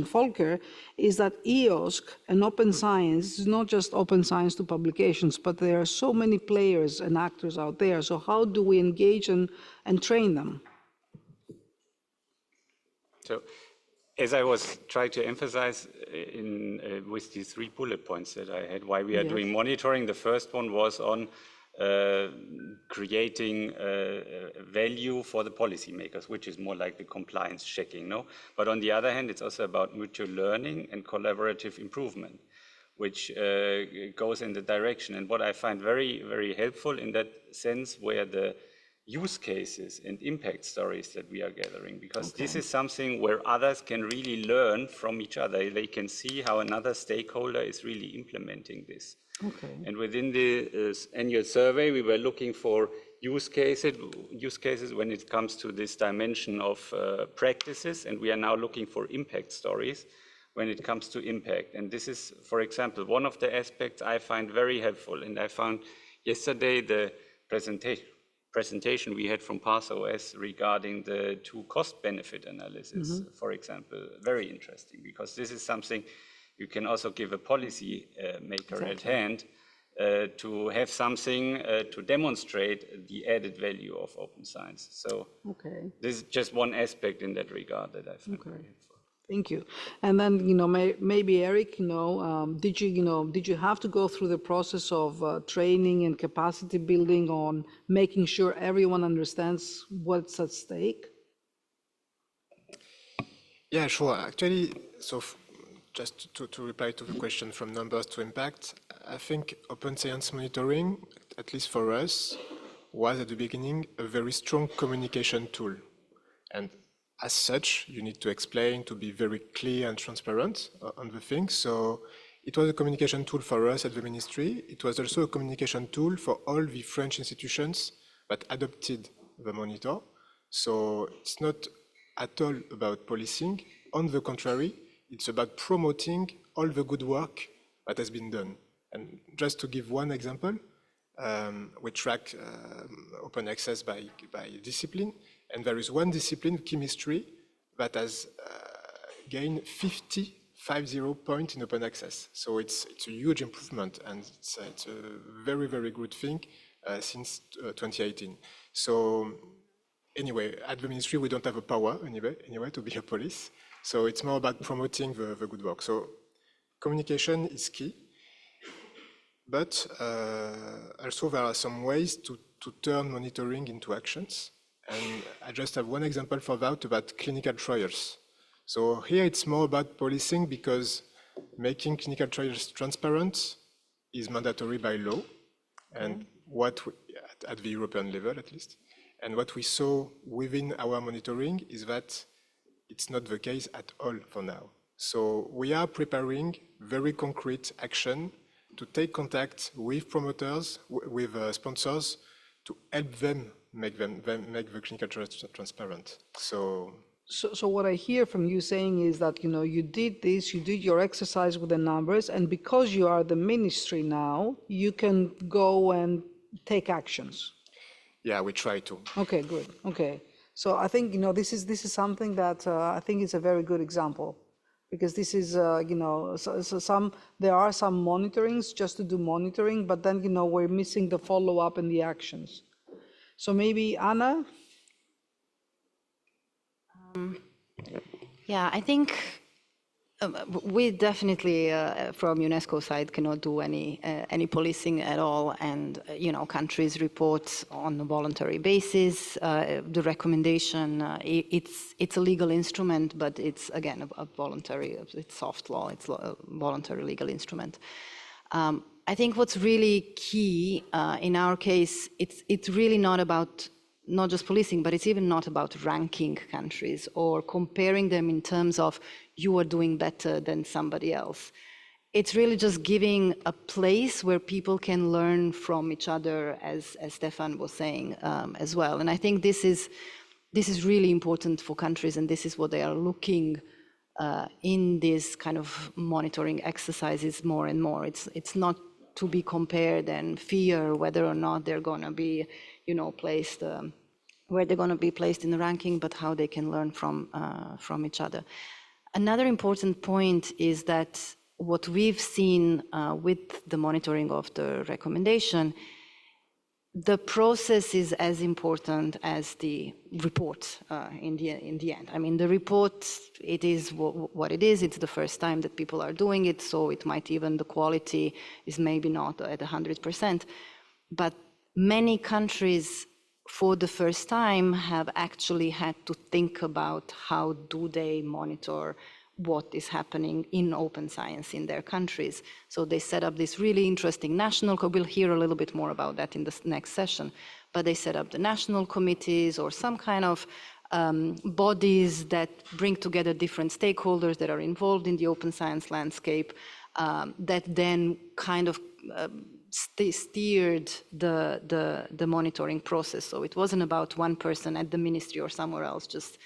Volker, is that EOSC and open science is not just open science to publications, but there are so many players and actors out there. So how do we engage and train them?
So, as I was trying to emphasize with these 3 bullet points that I had, why we are doing monitoring, the first one was on creating value for the policymakers, which is more like the compliance checking, no? But on the other hand, it's also about mutual learning and collaborative improvement, which goes in the direction. And what I find very, very helpful in that sense, where the use cases and impact stories that we are gathering, because this is something where others can really learn from each other. They can see how another stakeholder is really implementing this. Okay. And within the annual survey, we were looking for use cases when it comes to this dimension of practices, and we are now looking for impact stories when it comes to impact. And this is, for example, one of the aspects I find very helpful, and I found yesterday the presentation we had from PathOS regarding the 2 cost-benefit analysis, for example, very interesting, because this is something you can also give a policy maker at hand to have something to demonstrate the added value of open science. So this is just one aspect in that regard that I find very helpful.
Thank you. And then, maybe Eric, did you have to go through the process of training and capacity building on making sure everyone understands what's at stake?
Yeah, sure. Actually, just to reply to the question from numbers to impact, I think open science monitoring, at least for us, was at the beginning a very strong communication tool. And as such, you need to explain, to be very clear and transparent on the things. So it was a communication tool for us at the ministry. It was also a communication tool for all the French institutions that adopted the monitor. So it's not at all about policing. On the contrary, it's about promoting all the good work that has been done. And just to give one example, we track open access by discipline, and there is one discipline, chemistry, that has gained 50 points in open access. So it's a huge improvement, and it's a very, very good thing since 2018. So anyway, at the ministry, we don't have a power anyway to be a police. So it's more about promoting the good work. So communication is key. But also there are some ways to turn monitoring into actions. And I just have one example for that about clinical trials. So here it's more about policing because making clinical trials transparent is mandatory by law, and at the European level at least. And what we saw within our monitoring is that it's not the case at all for now. So we are preparing very concrete action to take contact with promoters, with sponsors, to help them make the clinical trials transparent. So
what I hear from you saying is that, you did this, you did your exercise with the numbers, and because you are the ministry now, you can go and take actions.
Yeah, we try to.
Okay, good. Okay. So I think, this is something that I think is a very good example, because this is, there are some monitorings just to do monitoring, but then, we're missing the follow-up and the actions. So maybe Anna?
Yeah, I think we definitely, from UNESCO side, cannot do any policing at all, and countries report on a voluntary basis. The recommendation, it's a legal instrument, but it's again a voluntary. It's soft law. It's a voluntary legal instrument. I think what's really key in our case, it's really not just policing, but it's even not about ranking countries or comparing them in terms of you are doing better than somebody else. It's really just giving a place where people can learn from each other, as Stefan was saying as well. And I think this is really important for countries, and this is what they are looking in these kind of monitoring exercises more and more. It's not to be compared and fear whether or not they're going to be, placed where they're going to be placed in the ranking, but how they can learn from each other. Another important point is that what we've seen with the monitoring of the recommendation, the process is as important as the report in the end. I mean, the report, it is what it is. It's the first time that people are doing it, so it might even, the quality is maybe not at 100%. But many countries, for the first time, have actually had to think about how do they monitor what is happening in open science in their countries. So they set up this really interesting national, we'll hear a little bit more about that in the next session, but they set up the national committees or some kind of bodies that bring together different stakeholders that are involved in the open science landscape, that then kind of steered the monitoring process. So it wasn't about one person at the ministry or somewhere else just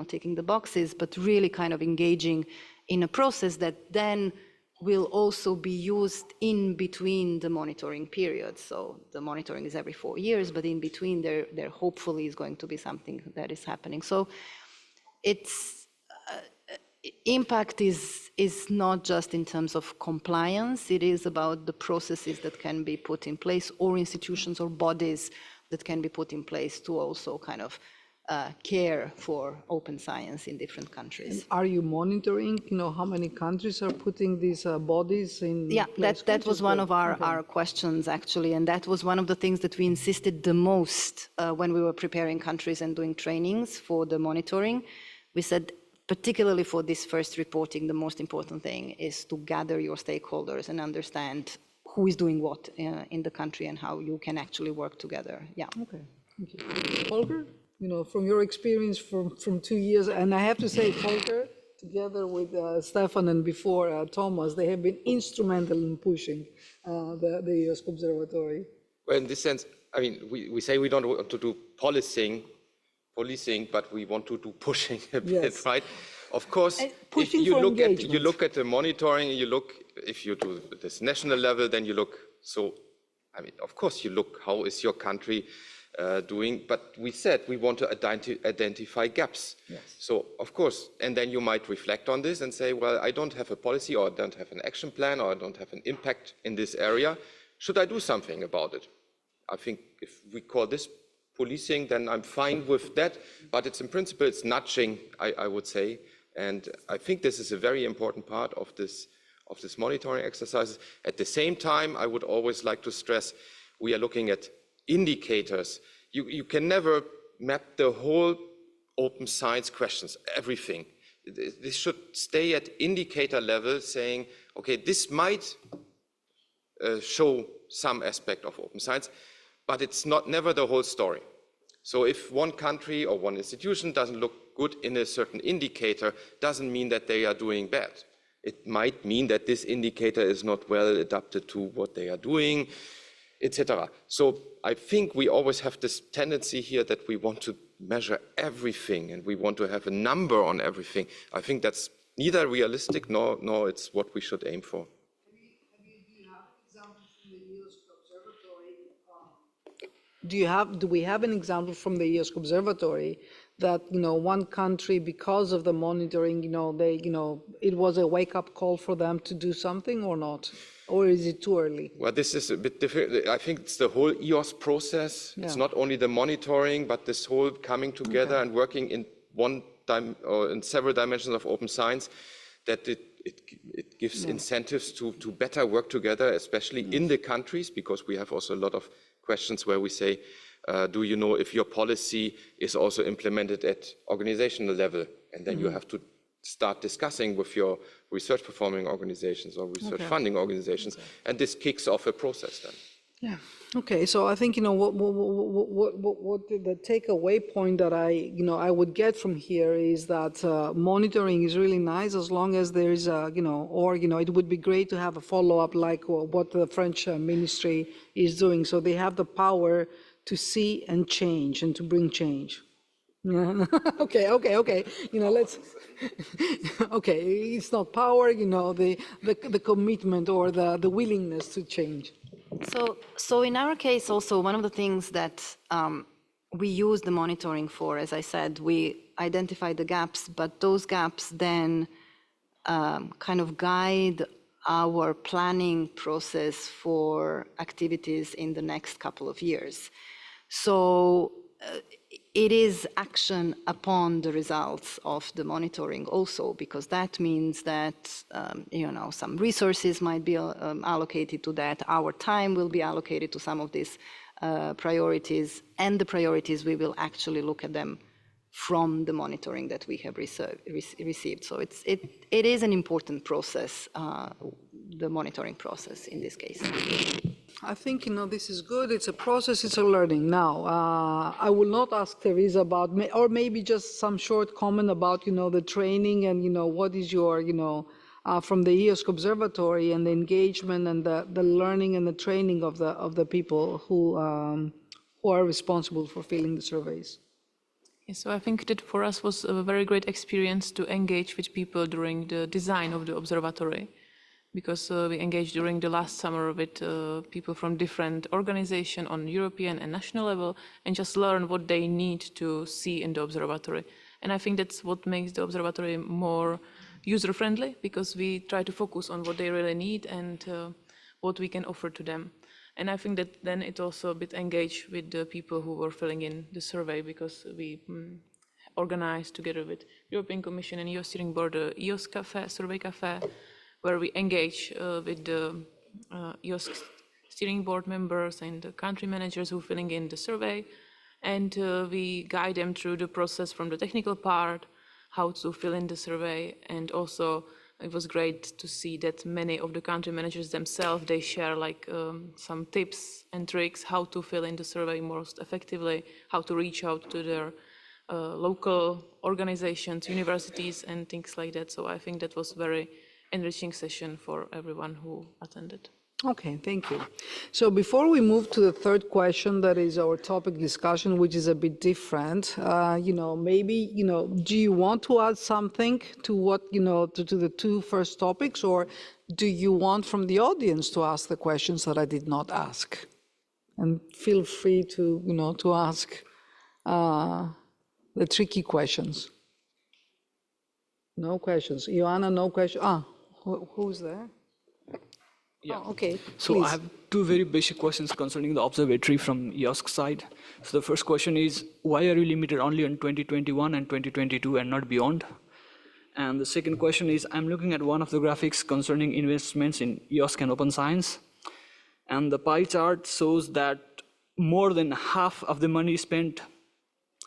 ticking the boxes, but really kind of engaging in a process that then will also be used in between the monitoring periods. So the monitoring is every 4 years, but in between there hopefully is going to be something that is happening. So it's impact is not just in terms of compliance, it is about the processes that can be put in place, or institutions or bodies that can be put in place to also kind of care for open science in different countries.
Are you monitoring, how many countries are putting these bodies in
Yeah,
place?
that was one of
Okay.
our questions, actually, and that was one of the things that we insisted the most when we were preparing countries and doing trainings for the monitoring. We said, particularly for this first reporting, the most important thing is to gather your stakeholders and understand who is doing what in the country and how you can actually work together. Yeah.
Okay, thank you. Volker, from your experience from 2 years, and I have to say, Volker, together with Stefan and before Thomas, they have been instrumental in pushing the EOSC Observatory.
Well, in this sense, I mean, we say we don't want to do policing, but we want to do pushing a bit,
Yes.
right? Of course,
pushing
if you
for
look
engagement.
you look at the monitoring, if you do this national level, then you look, I mean, of course you look, how is your country doing? But we said we want to identify gaps.
Yes.
So, of course, and then you might reflect on this and say, well, I don't have a policy, or I don't have an action plan, or I don't have an impact in this area. Should I do something about it? I think if we call this policing, then I'm fine with that. But it's in principle, it's nudging, I would say. And I think this is a very important part of this monitoring exercise. At the same time, I would always like to stress, we are looking at indicators. You can never map the whole open science questions, everything. This should stay at indicator level, saying, okay, this might show some aspect of open science, but it's never the whole story. So if one country or one institution doesn't look good in a certain indicator, doesn't mean that they are doing bad. It might mean that this indicator is not well adapted to what they are doing, etc. So I think we always have this tendency here that we want to measure everything and we want to have a number on everything. I think that's neither realistic nor it's what we should aim for.
Do we have an example from the EOSC Observatory that one country, because of the monitoring, it was a wake-up call for them to do something or not, or is it too early?
Well, this is a bit different. I think it's the whole EOS process. Yeah. It's not only the monitoring, but this whole coming together and working in or in several dimensions of open science, that it gives incentives to better work together, especially in the countries, because we have also a lot of questions where we say, do you know if your policy is also implemented at organizational level? And then you have to start discussing with your research performing organizations or research funding organizations, and this kicks off a process then.
Yeah. Okay. So I think what the takeaway point that I would get from here is that monitoring is really nice as long as there is it would be great to have a follow-up like what the French ministry is doing. So they have the power to see and change and to bring change. Yeah. Okay. Let's. Okay, it's not power. The commitment or the willingness to change.
So in our case also, one of the things that we use the monitoring for, as I said, we identify the gaps, but those gaps then kind of guide our planning process for activities in the next couple of years. So it is action upon the results of the monitoring also, because that means that, some resources might be allocated to that. Our time will be allocated to some of these priorities, and the priorities, we will actually look at them from the monitoring that we have received. So it is an important process, the monitoring process in this case.
I think, this is good. It's a process, it's a learning. Now, I will not ask Teresa about, or maybe just some short comment about, the training and, what is your, from the EOSC Observatory and the engagement and the learning and the training of the people who are responsible for filling the surveys.
Yeah, so I think that for us was a very great experience to engage with people during the design of the observatory, because we engaged during the last summer with people from different organizations on European and national level, and just learn what they need to see in the observatory. And I think that's what makes the observatory more user-friendly, because we try to focus on what they really need and what we can offer to them. And I think that then it also a bit engaged with the people who were filling in the survey, because we organized together with European Commission and EOS Steering Board the EOS Cafe, Survey Cafe, where we engage with the EOS Steering Board members and the country managers who are filling in the survey. And we guide them through the process from the technical part, how to fill in the survey. And also it was great to see that many of the country managers themselves, they share like some tips and tricks how to fill in the survey most effectively, how to reach out to their local organizations, universities, and things like that. So I think that was very enriching session for everyone who attended.
Okay, thank you. So before we move to the third question, that is our topic discussion, which is a bit different, maybe, do you want to add something to what, to the two first topics, or do you want from the audience to ask the questions that I did not ask? And feel free to, to ask the tricky questions. No questions. Joanna, no questions. Who's there?
Yeah.
Oh, okay.
So
please.
I have two very basic questions concerning the observatory from EOSC side. So the first question is, why are you limited only on 2021 and 2022 and not beyond? And the second question is, I'm looking at one of the graphics concerning investments in EOSC and Open Science. And the pie chart shows that more than half of the money spent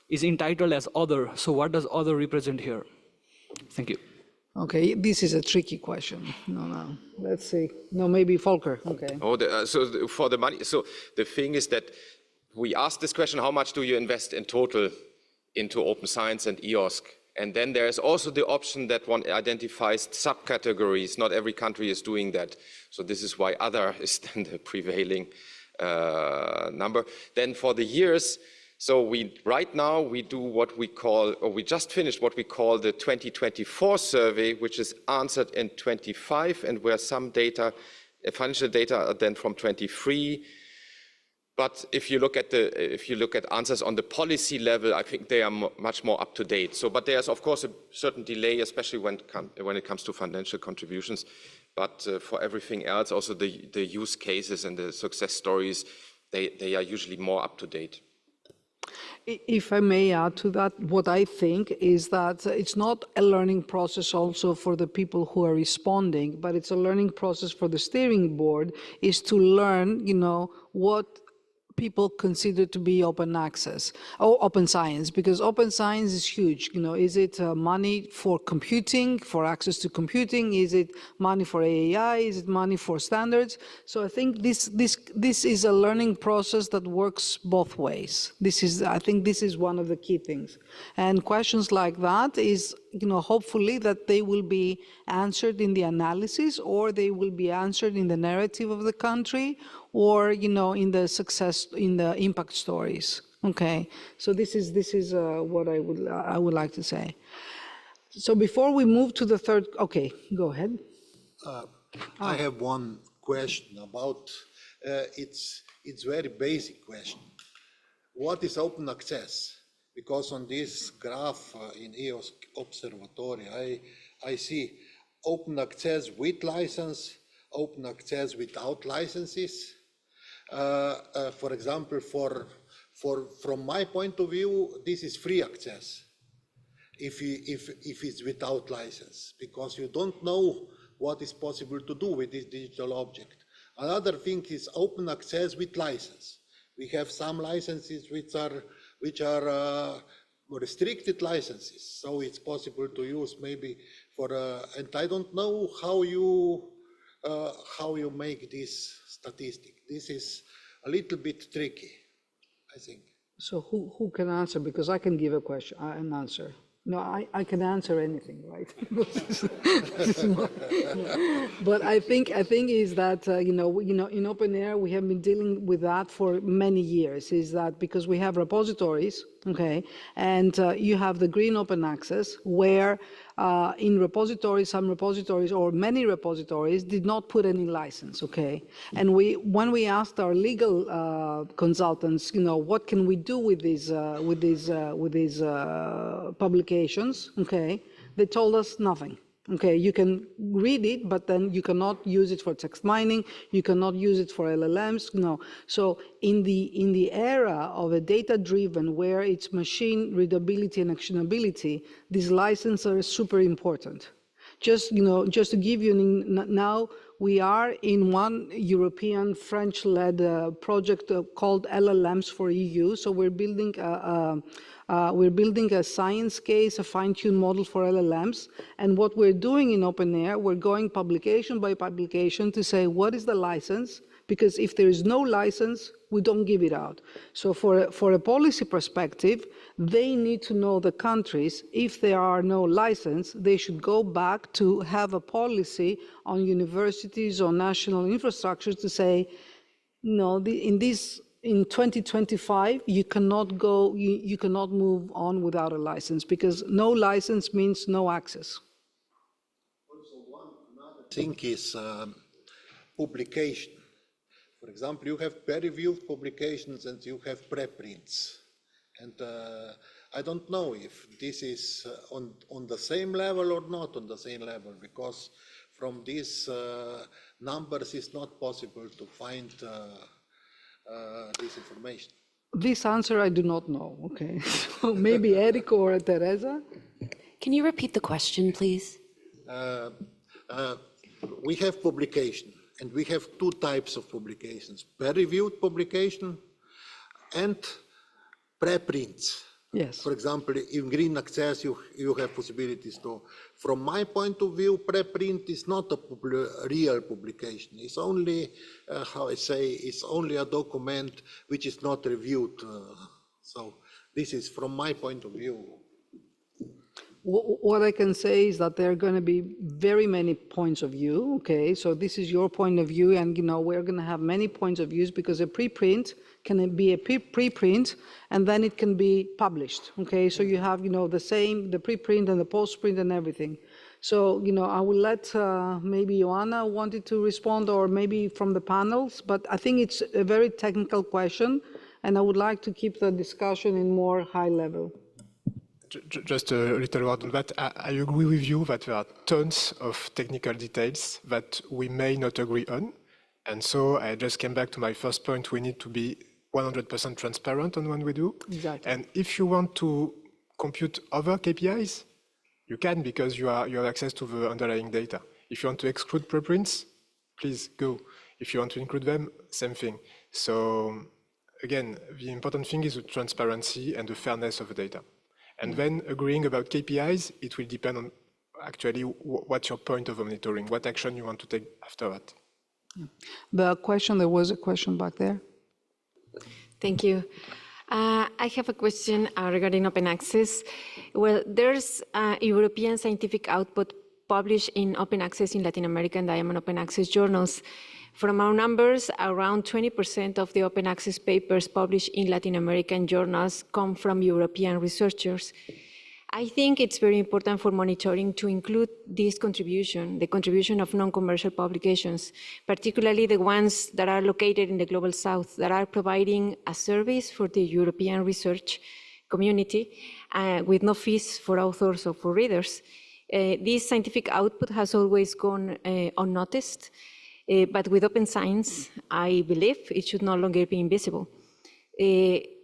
is entitled as other. So what does other represent here? Thank you.
Okay, this is a tricky question. No. Let's see. No, maybe Volker. Okay.
For the money, so the thing is that we asked this question, how much do you invest in total into Open Science and EOSC? And then there's also the option that one identifies subcategories. Not every country is doing that. So this is why other is then the prevailing number. Then for the years, so right now we do what we call, or we just finished what we call the 2024 survey, which is answered in 25, and where some data, financial data, are then from 23. But if you look at answers on the policy level, I think they are much more up to date. So, but there's of course a certain delay, especially when it comes to financial contributions. But for everything else, also the use cases and the success stories, they are usually more up to date.
If I may add to that, what I think is that it's not a learning process also for the people who are responding, but it's a learning process for the steering board, is to learn, what people consider to be open access or open science, because open science is huge. Is it money for computing, for access to computing? Is it money for AI? Is it money for standards? So I think this is a learning process that works both ways. I think this is one of the key things. And questions like that is, hopefully that they will be answered in the analysis, or they will be answered in the narrative of the country, or in the success, in the impact stories. Okay, so this is what I would like to say. So before we move to the third, okay, go ahead.
I have one question about it's very basic question. What is open access? Because on this graph in EOSC Observatory, I see open access with license, open access without licenses. For example, from my point of view, this is free access if it's without license, because you don't know what is possible to do with this digital object. Another thing is open access with license. We have some licenses which are restricted licenses, so it's possible to use maybe for and I don't know how you make this statistic. This is a little bit tricky, I think.
So who can answer? Because I can give an answer. No, I can answer anything, right? But I think is that in OpenAIRE we have been dealing with that for many years. Is that because we have repositories, okay, and you have the green open access, where in repositories, some repositories or many repositories did not put any license, okay, and when we asked our legal consultants, what can we do with these publications, okay, they told us nothing. Okay, you can read it, but then you cannot use it for text mining. You cannot use it for LLMs. No. So in the era of a data-driven, where it's machine readability and actionability, these licenses are super important. Just to give you now, we are in one European French-led project called LLMs for EU. So we're building a science case, a fine-tuned model for LLMs. And what we're doing in OpenAIRE, we're going publication by publication to say, what is the license? Because if there is no license, we don't give it out. So for a policy perspective, they need to know the countries. If there are no license, they should go back to have a policy on universities or national infrastructure to say, no, in 2025, you cannot go, you cannot move on without a license, because no license means no access.
Also, another thing is publication. For example, you have peer-reviewed publications and you have preprints. And I don't know if this is on the same level or not on the same level, because from these numbers it's not possible to find this information.
This answer I do not know, okay? So maybe Eric or Teresa?
Can you repeat the question, please?
We have publication, and we have two types of publications: peer-reviewed publication and preprints.
Yes.
For example, in green access, you have possibilities to. From my point of view, preprint is not a real publication. It's only, how I say, it's only a document which is not reviewed. So this is from my point of view.
What I can say is that there are going to be very many points of view, okay? So this is your point of view, and we're going to have many points of views, because a preprint can be a preprint, and then it can be published, okay? So you have, the preprint and the postprint and everything. So, I will let maybe Joanna wanted to respond, or maybe from the panels, but I think it's a very technical question, and I would like to keep the discussion in more high level.
Just a little word on that. I agree with you that there are tons of technical details that we may not agree on. And so I just came back to my first point. We need to be 100% transparent on what we do.
Exactly.
And if you want to compute other KPIs, you can, because you have access to the underlying data. If you want to exclude preprints, please go. If you want to include them, same thing. So again, the important thing is the transparency and the fairness of the data. And then agreeing about KPIs, it will depend on actually what's your point of monitoring, what action you want to take after that.
There was a question back there.
Thank you. I have a question regarding open access. Well, there's European scientific output published in open access in Latin American Diamond Open Access journals. From our numbers, around 20% of the open access papers published in Latin American journals come from European researchers. I think it's very important for monitoring to include this contribution, the contribution of non-commercial publications, particularly the ones that are located in the Global South, that are providing a service for the European research community with no fees for authors or for readers. This scientific output has always gone unnoticed. But with open science, I believe it should no longer be invisible.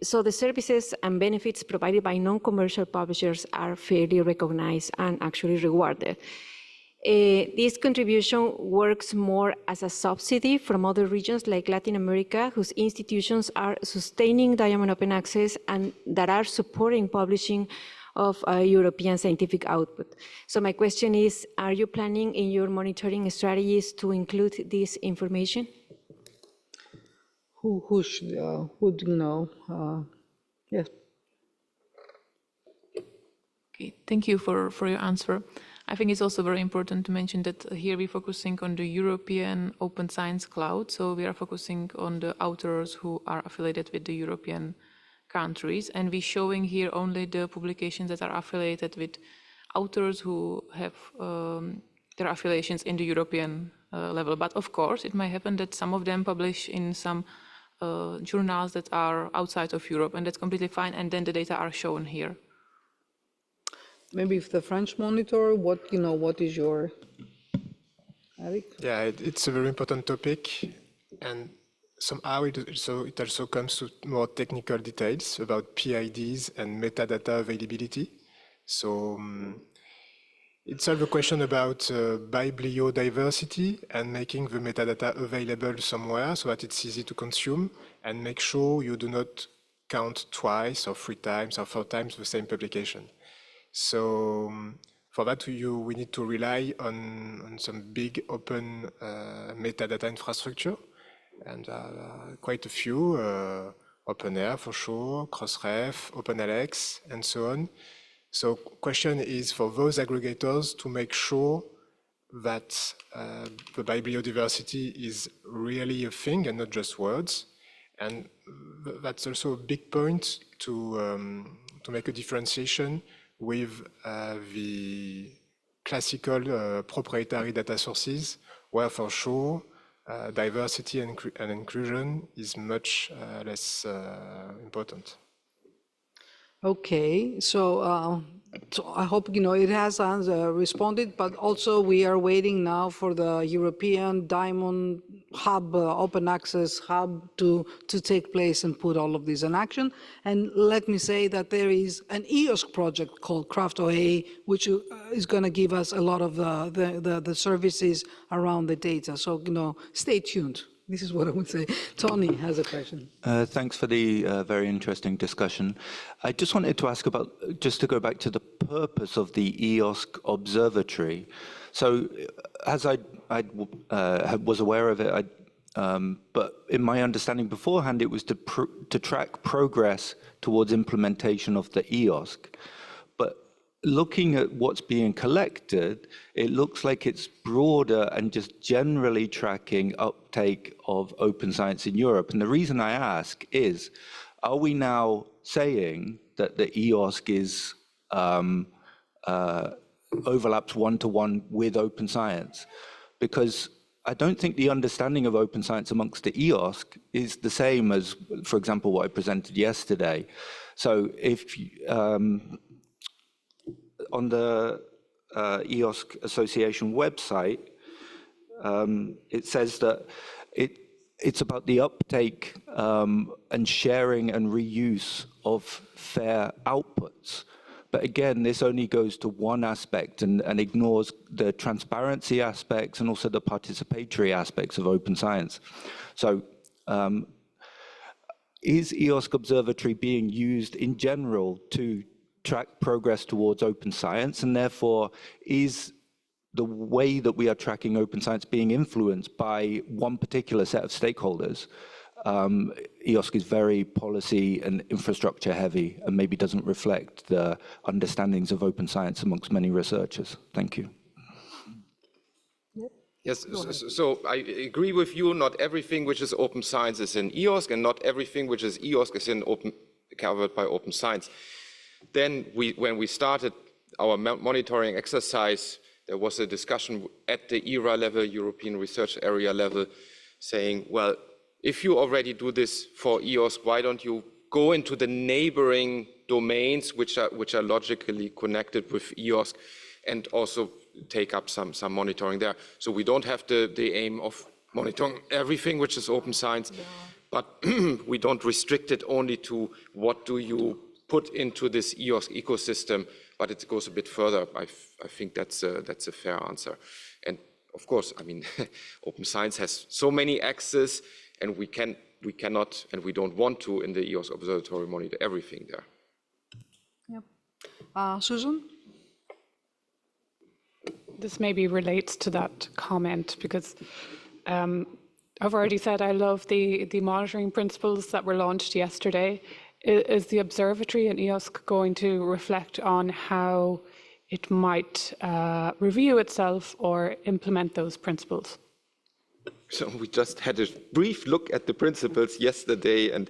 So the services and benefits provided by non-commercial publishers are fairly recognized and actually rewarded. This contribution works more as a subsidy from other regions like Latin America, whose institutions are sustaining Diamond Open Access and that are supporting publishing of European scientific output. So my question is, are you planning in your monitoring strategies to include this information?
Who should know? Yes.
Okay, thank you for your answer. I think it's also very important to mention that here we're focusing on the European Open Science Cloud. So we are focusing on the authors who are affiliated with the European countries, and we're showing here only the publications that are affiliated with authors who have their affiliations in the European level. But of course, it might happen that some of them publish in some journals that are outside of Europe, and that's completely fine, and then the data are shown here.
maybe if the French monitor, what is your, Eric?
Yeah, it's a very important topic, and somehow it also comes to more technical details about PIDs and metadata availability. So it's a question about bibliodiversity and making the metadata available somewhere so that it's easy to consume, and make sure you do not count twice or 3 times or 4 times the same publication. So for that, we need to rely on some big open metadata infrastructure, and quite a few, OpenAIRE for sure, Crossref, OpenLX, and so on. So question is for those aggregators to make sure that the bibliodiversity is really a thing and not just words. And that's also a big point to make a differentiation with the classical proprietary data sources, where for sure diversity and inclusion is much less important.
Okay, so I hope it has responded, but also we are waiting now for the European Diamond Hub, Open Access Hub to take place and put all of this in action. And let me say that there is an EOSC project called Craft.OA, which is going to give us a lot of the services around the data. So stay tuned. This is what I would say. Tony has a question.
Thanks for the very interesting discussion. I just wanted to ask about, just to go back to the purpose of the EOSC Observatory. So as I was aware of it, but in my understanding beforehand, it was to track progress towards implementation of the EOSC. But looking at what's being collected, it looks like it's broader and just generally tracking uptake of open science in Europe. And the reason I ask is, are we now saying that the EOSC is overlaps one-to-one with open science? Because I don't think the understanding of open science amongst the EOSC is the same as, for example, what I presented yesterday. So if on the EOSC Association website, it says that it's about the uptake and sharing and reuse of fair outputs. But again, this only goes to one aspect and ignores the transparency aspects and also the participatory aspects of open science. So is EOSC Observatory being used in general to track progress towards open science, and therefore is the way that we are tracking open science being influenced by one particular set of stakeholders? EOSC is very policy and infrastructure heavy and maybe doesn't reflect the understandings of open science amongst many researchers. Thank you.
Yes, so I agree with you, not everything which is open science is in EOSC, and not everything which is EOSC is covered by open science. Then when we started our monitoring exercise, there was a discussion at the ERA level, European Research Area level, saying, well, if you already do this for EOSC, why don't you go into the neighboring domains which are logically connected with EOSC, and also take up some monitoring there. So we don't have the aim of monitoring everything which is open science, but we don't restrict it only to what do you put into this EOSC ecosystem, but it goes a bit further. I think that's a fair answer. And of course, I mean, open science has so many axes, and we cannot and we don't want to in the EOSC Observatory monitor everything there.
Yep. Susan?
This maybe relates to that comment, because I've already said I love the monitoring principles that were launched yesterday. Is the observatory and EOSC going to reflect on how it might review itself or implement those principles?
So we just had a brief look at the principles yesterday, and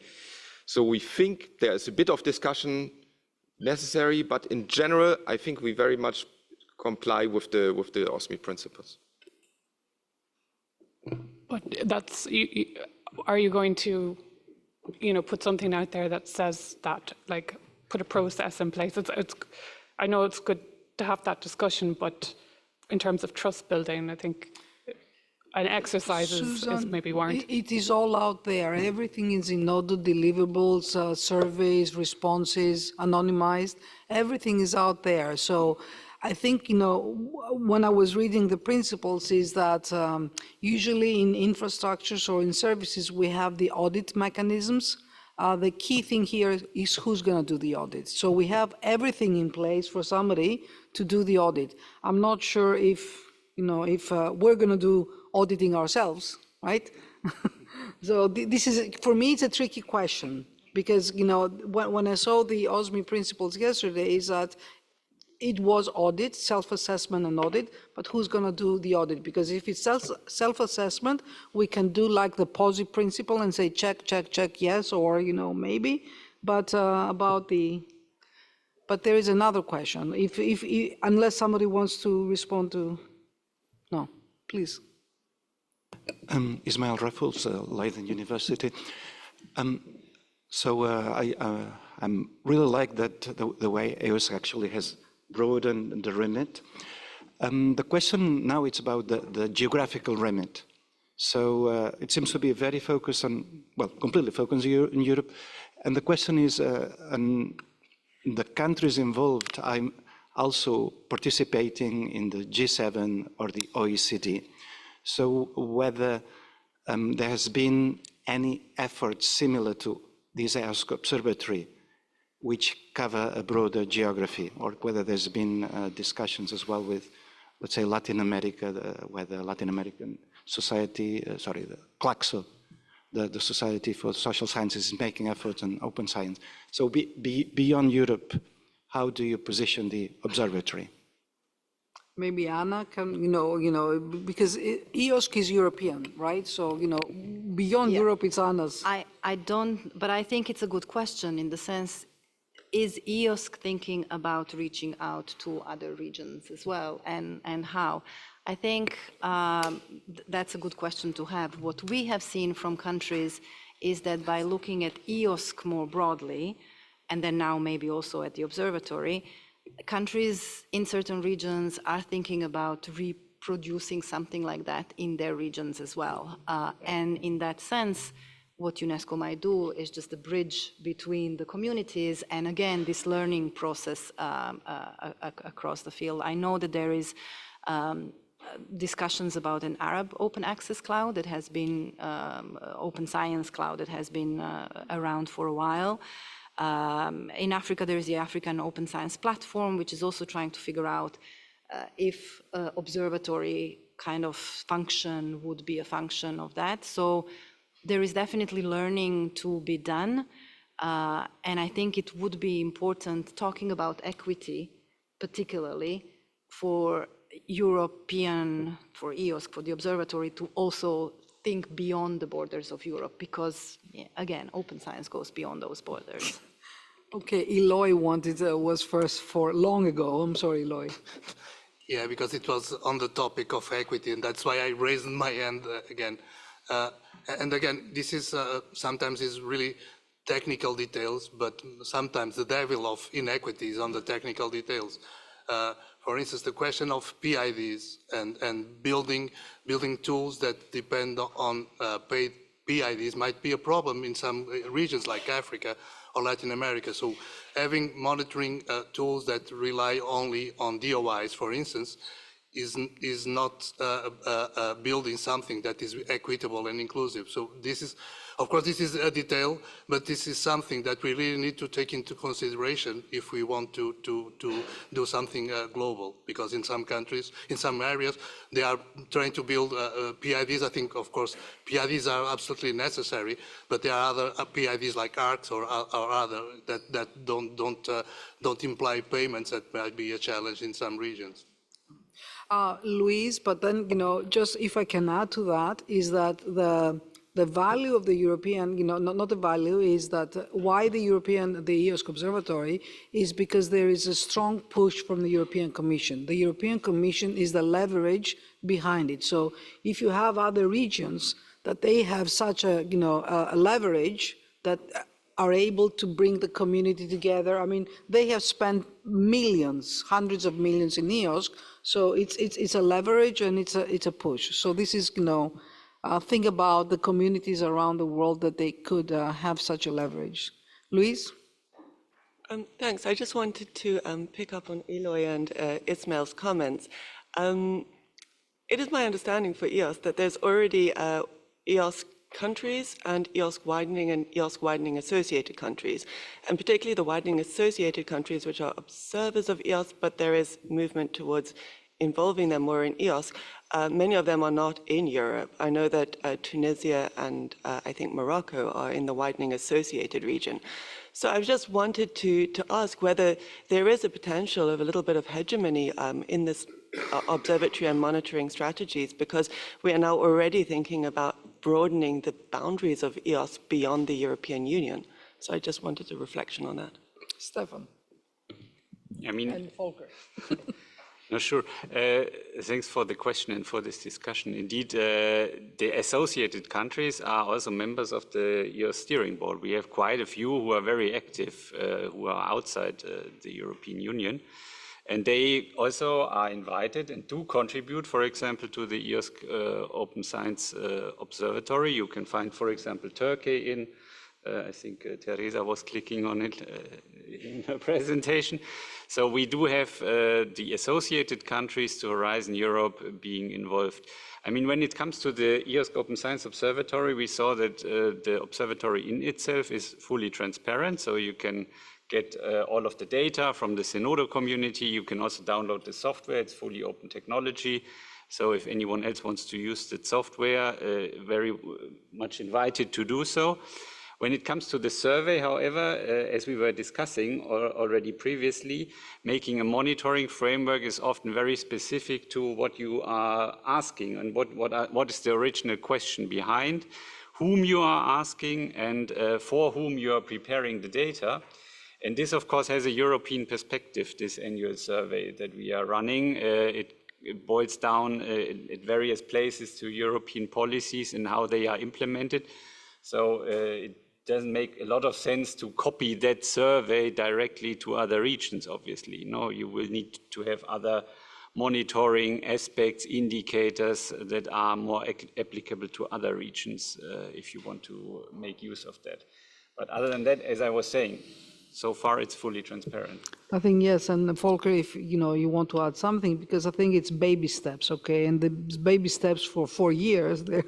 so we think there's a bit of discussion necessary, but in general, I think we very much comply with the OSMI principles.
But that's, are you going to, put something out there that says that, like, put a process in place? I know it's good to have that discussion, but in terms of trust building, I think an exercise is maybe warranted.
It is all out there. Everything is in order, deliverables, surveys, responses, anonymized. Everything is out there. So I think, when I was reading the principles is that usually in infrastructures or in services, we have the audit mechanisms. The key thing here is who's going to do the audit. So we have everything in place for somebody to do the audit. I'm not sure if we're going to do auditing ourselves, right? So this is, for me, it's a tricky question because, when I saw the OSMI principles yesterday is that it was audit, self-assessment and audit, but who's going to do the audit? Because if it's self-assessment, we can do like the POSI principle and say check, check, check, yes, or, maybe. But but there is another question. Unless somebody wants to respond to, no, please.
Ismail Raffles, Leiden University. I really like that the way EOSC actually has broadened the remit. The question now it's about the geographical remit. So it seems to be very focused on, well, completely focused in Europe. And the question is, the countries involved, I'm also participating in the G7 or the OECD. So whether there has been any effort similar to this EOSC Observatory, which cover a broader geography, or whether there's been discussions as well with, let's say, Latin America, whether Latin American Society, the CLACSO, the Society for Social Sciences, is making efforts on open science. So beyond Europe, how do you position the observatory?
Maybe Anna can, because EOSC is European, right? So, beyond Europe, it's Anna's.
I don't, but I think it's a good question in the sense, is EOSC thinking about reaching out to other regions as well, and how? I think that's a good question to have. What we have seen from countries is that by looking at EOSC more broadly, and then now maybe also at the observatory, countries in certain regions are thinking about reproducing something like that in their regions as well. And in that sense, what UNESCO might do is just a bridge between the communities and, again, this learning process across the field. I know that there is discussions about an Arab open access cloud that has been, open science cloud that has been around for a while. In Africa, there is the African Open Science Platform, which is also trying to figure out if observatory kind of function would be a function of that. So there is definitely learning to be done. And I think it would be important talking about equity, particularly for European, for EOSC, for the observatory to also think beyond the borders of Europe, because again, open science goes beyond those borders.
Okay, Eloy was first for long ago. I'm sorry, Eloy.
Yeah, because it was on the topic of equity, and that's why I raised my hand again. And again, this is sometimes is really technical details, but sometimes the devil of inequity is on the technical details. For instance, the question of PIDs and building tools that depend on paid PIDs might be a problem in some regions like Africa or Latin America. So having monitoring tools that rely only on DOIs, for instance, is not building something that is equitable and inclusive. So this is, of course, this is a detail, but this is something that we really need to take into consideration if we want to do something global. Because in some countries, in some areas, they are trying to build PIDs. I think, of course, PIDs are absolutely necessary, but there are other PIDs like ARCs or other that don't imply payments that might be a challenge in some regions.
Luis, but then, just if I can add to that, is that the value of the European, not the value, is that why the EOSC Observatory is because there is a strong push from the European Commission. The European Commission is the leverage behind it. So if you have other regions that they have such a leverage that are able to bring the community together. I mean, they have spent millions, hundreds of millions in EOSC, so it's a leverage and it's a push. So this is, think about the communities around the world that they could have such a leverage. Luis?
Thanks. I just wanted to pick up on Eloy and Ismail's comments. It is my understanding for EOSC that there's already EOSC countries and EOSC widening and EOSC widening associated countries, and particularly the widening associated countries, which are observers of EOSC, but there is movement towards involving them more in EOSC. Many of them are not in Europe. I know that Tunisia and I think Morocco are in the widening associated region. So I just wanted to ask whether there is a potential of a little bit of hegemony in this observatory and monitoring strategies, because we are now already thinking about broadening the boundaries of EOSC beyond the European Union. So I just wanted a reflection on that.
Stefan.
I mean,
and Volker.
No, sure. Thanks for the question and for this discussion. Indeed, the associated countries are also members of the EOSC steering board. We have quite a few who are very active, who are outside the European Union. And they also are invited and do contribute, for example, to the EOSC Open Science Observatory. You can find, for example, Turkey in, I think Teresa was clicking on it in her presentation. So we do have the associated countries to Horizon Europe being involved. I mean, when it comes to the EOSC Open Science Observatory, we saw that the observatory in itself is fully transparent, so you can get all of the data from the Zenodo community. You can also download the software. It's fully open technology. So if anyone else wants to use the software, very much invited to do so. When it comes to the survey, however, as we were discussing already previously, making a monitoring framework is often very specific to what you are asking and what is the original question behind, whom you are asking, and for whom you are preparing the data. And this, of course, has a European perspective, this annual survey that we are running. It boils down at various places to European policies and how they are implemented. So it doesn't make a lot of sense to copy that survey directly to other regions, obviously. No, you will need to have other monitoring aspects, indicators that are more applicable to other regions if you want to make use of that. But other than that, as I was saying, so far it's fully transparent.
I think yes, and Volker, if you want to add something, because I think it's baby steps, okay, and the baby steps for 4 years there.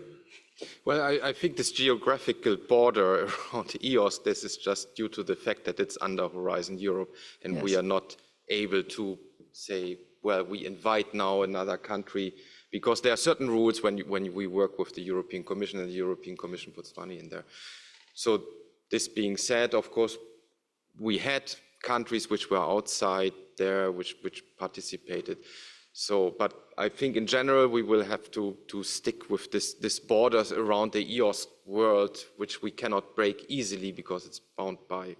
Well, I think this geographical border around EOSC, this is just due to the fact that it's under Horizon Europe, and
Yes.
we are not able to say, well, we invite now another country, because there are certain rules when we work with the European Commission, and the European Commission puts money in there. So this being said, of course, we had countries which were outside there, which participated. So, but I think in general we will have to stick with this borders around the EOSC world, which we cannot break easily because it's bound by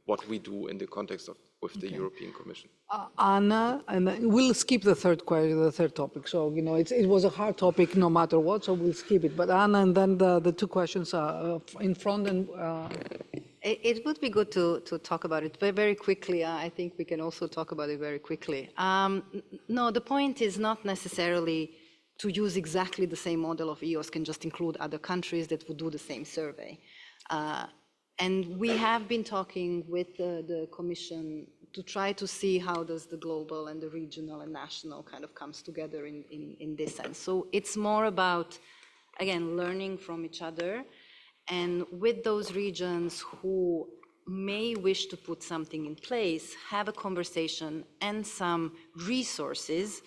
what we do in the context of with the European Commission.
Anna, and we'll skip the third topic. So it was a hard topic no matter what, so we'll skip it. But Anna, and then the two questions are in front and.
It would be good to talk about it very quickly. I think we can also talk about it very quickly. No, the point is not necessarily to use exactly the same model of EOSC and just include other countries that would do the same survey. And we have been talking with the Commission to try to see how does the global and the regional and national kind of comes together in this sense. So it's more about, again, learning from each other. And with those regions who may wish to put something in place, have a conversation and some resources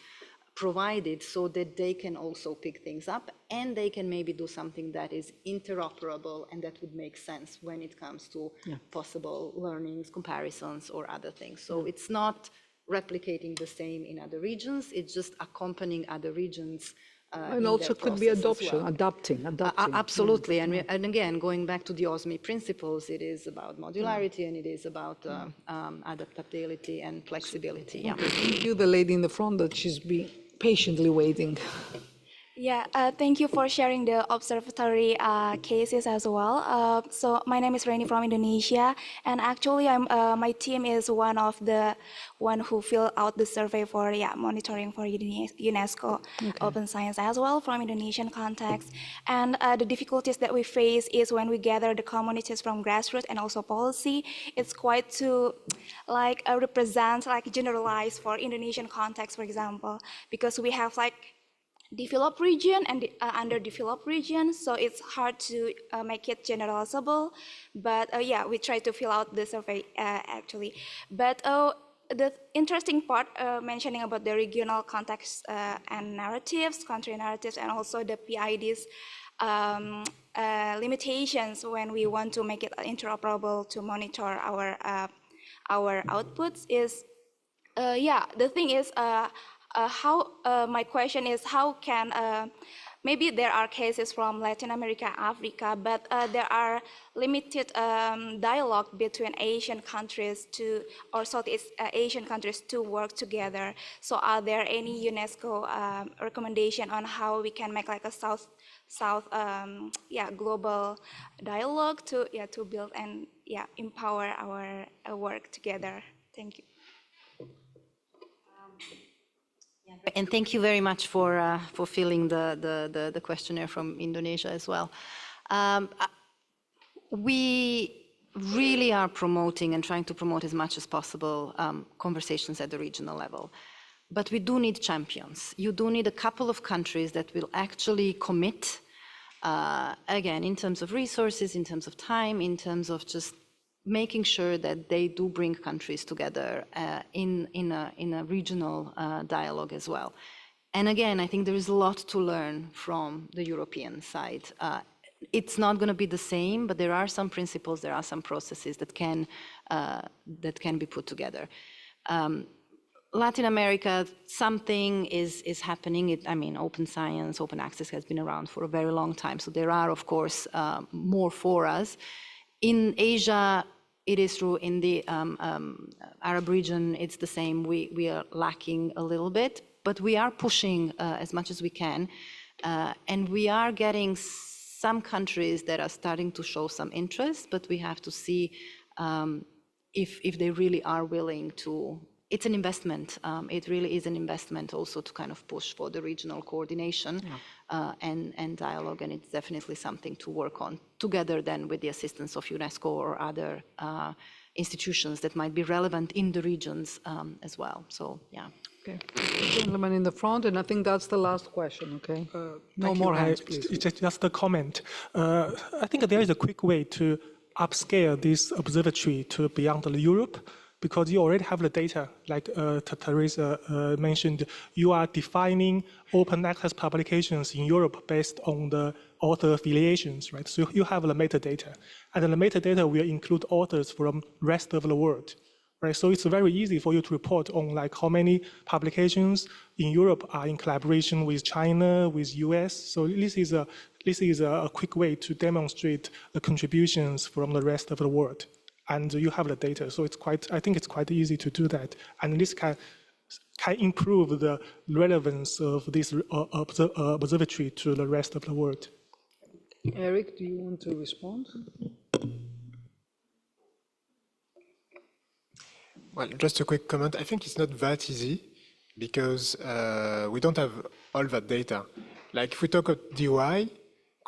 provided so that they can also pick things up and they can maybe do something that is interoperable and that would make sense when it comes to possible learnings, comparisons, or other things. So it's not replicating the same in other regions, it's just accompanying other regions.
And also could be adoption, well. adapting.
Absolutely, and again, going back to the OSME principles, it is about modularity and it is about adaptability and flexibility. Yeah.
Thank you, the lady in the front, that she's been patiently waiting.
Yeah, thank you for sharing the observatory cases as well. So my name is Reni from Indonesia, and actually my team is one of the who fill out the survey for monitoring for UNESCO Open Science as well from Indonesian context. And the difficulties that we face is when we gather the communities from grassroots and also policy, it's quite to represent generalize for Indonesian context, for example, because we have developed region and underdeveloped region, so it's hard to make it generalizable. But yeah, we try to fill out the survey actually. But the interesting part mentioning about the regional context and narratives, country narratives, and also the PIDs limitations when we want to make it interoperable to monitor our outputs is the thing is my question is how can maybe there are cases from Latin America, Africa, but there are limited dialogue between Asian countries or Southeast Asian countries to work together. So are there any UNESCO recommendation on how we can make a South global dialogue to build and empower our work together? Thank you.
And thank you very much for filling the questionnaire from Indonesia as well. We really are promoting and trying to promote as much as possible conversations at the regional level. But we do need champions. You do need a couple of countries that will actually commit, again, in terms of resources, in terms of time, in terms of just making sure that they do bring countries together in a regional dialogue as well. And again, I think there is a lot to learn from the European side. It's not going to be the same, but there are some principles, there are some processes that can be put together. Latin America, something is happening. I mean, open science, open access has been around for a very long time. So there are, of course, more for us. In Asia, it is true. In the Arab region, it's the same. We are lacking a little bit, but we are pushing as much as we can. And we are getting some countries that are starting to show some interest, but we have to see if they really are willing to. It's an investment. It really is an investment also to kind of push for the regional coordination and dialogue, and it's definitely something to work on together then with the assistance of UNESCO or other institutions that might be relevant in the regions as well. So, yeah.
Okay. Gentleman in the front, and I think that's the last question, okay? No more hands, please.
It's just a comment. I think there is a quick way to upscale this observatory to beyond Europe, because you already have the data, like Teresa mentioned, you are defining open access publications in Europe based on the author affiliations, right? So you have the metadata, and the metadata will include authors from rest of the world, right? So it's very easy for you to report on like how many publications in Europe are in collaboration with China, with US. So this is a quick way to demonstrate the contributions from the rest of the world. And you have the data, so I think it's quite easy to do that. And this can improve the relevance of this observatory to the rest of the world.
Eric, do you want to respond?
Well, just a quick comment. I think it's not that easy because we don't have all that data. Like if we talk about DOI,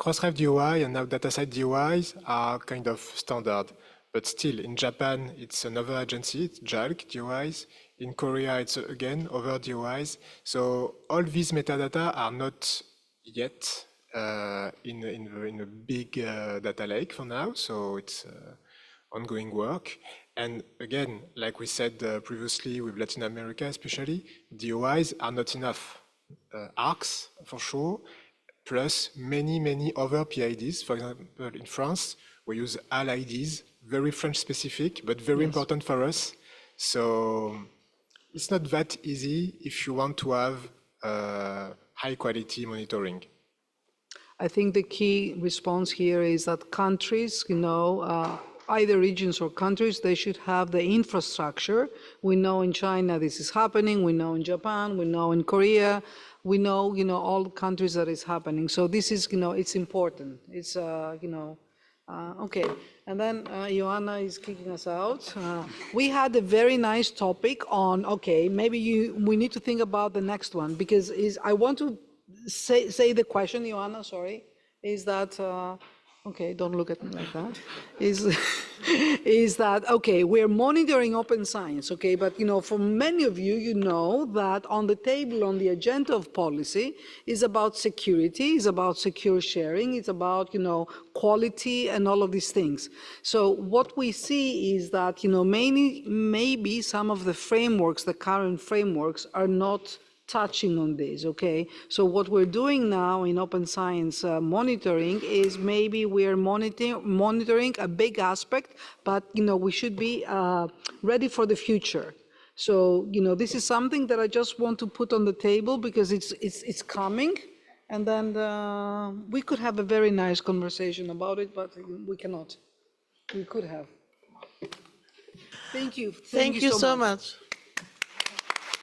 Crossref DOI and now DataSite DOIs are kind of standard. But still, in Japan, it's another agency, it's JALC DOIs. In Korea, it's again other DOIs. So all these metadata are not yet in a big data lake for now. So it's ongoing work. And again, like we said previously with Latin America especially, DOIs are not enough. ARCs for sure, plus many other PIDs. For example, in France, we use AL IDs, very French specific, but very important for us. So it's not that easy if you want to have high quality monitoring.
I think the key response here is that countries, either regions or countries, they should have the infrastructure. We know in China this is happening. We know in Japan. We know in Korea. We know, all the countries that is happening. So this is, it's important. It's, okay. And then Joanna is kicking us out. We had a very nice topic on, okay, maybe we need to think about the next one, because I want to say the question, Joanna, sorry, is that, okay, don't look at me like that, is that, okay, we're monitoring open science, okay, but, for many of you, you know that on the table, on the agenda of policy, is about security, is about secure sharing, it's about, quality and all of these things. So what we see is that, maybe some of the frameworks, the current frameworks, are not touching on this, okay? So what we're doing now in open science monitoring is maybe we're monitoring a big aspect, but, we should be ready for the future. So, this is something that I just want to put on the table because it's coming, and then we could have a very nice conversation about it, but we cannot. We could have. Thank you.
Thank you so much.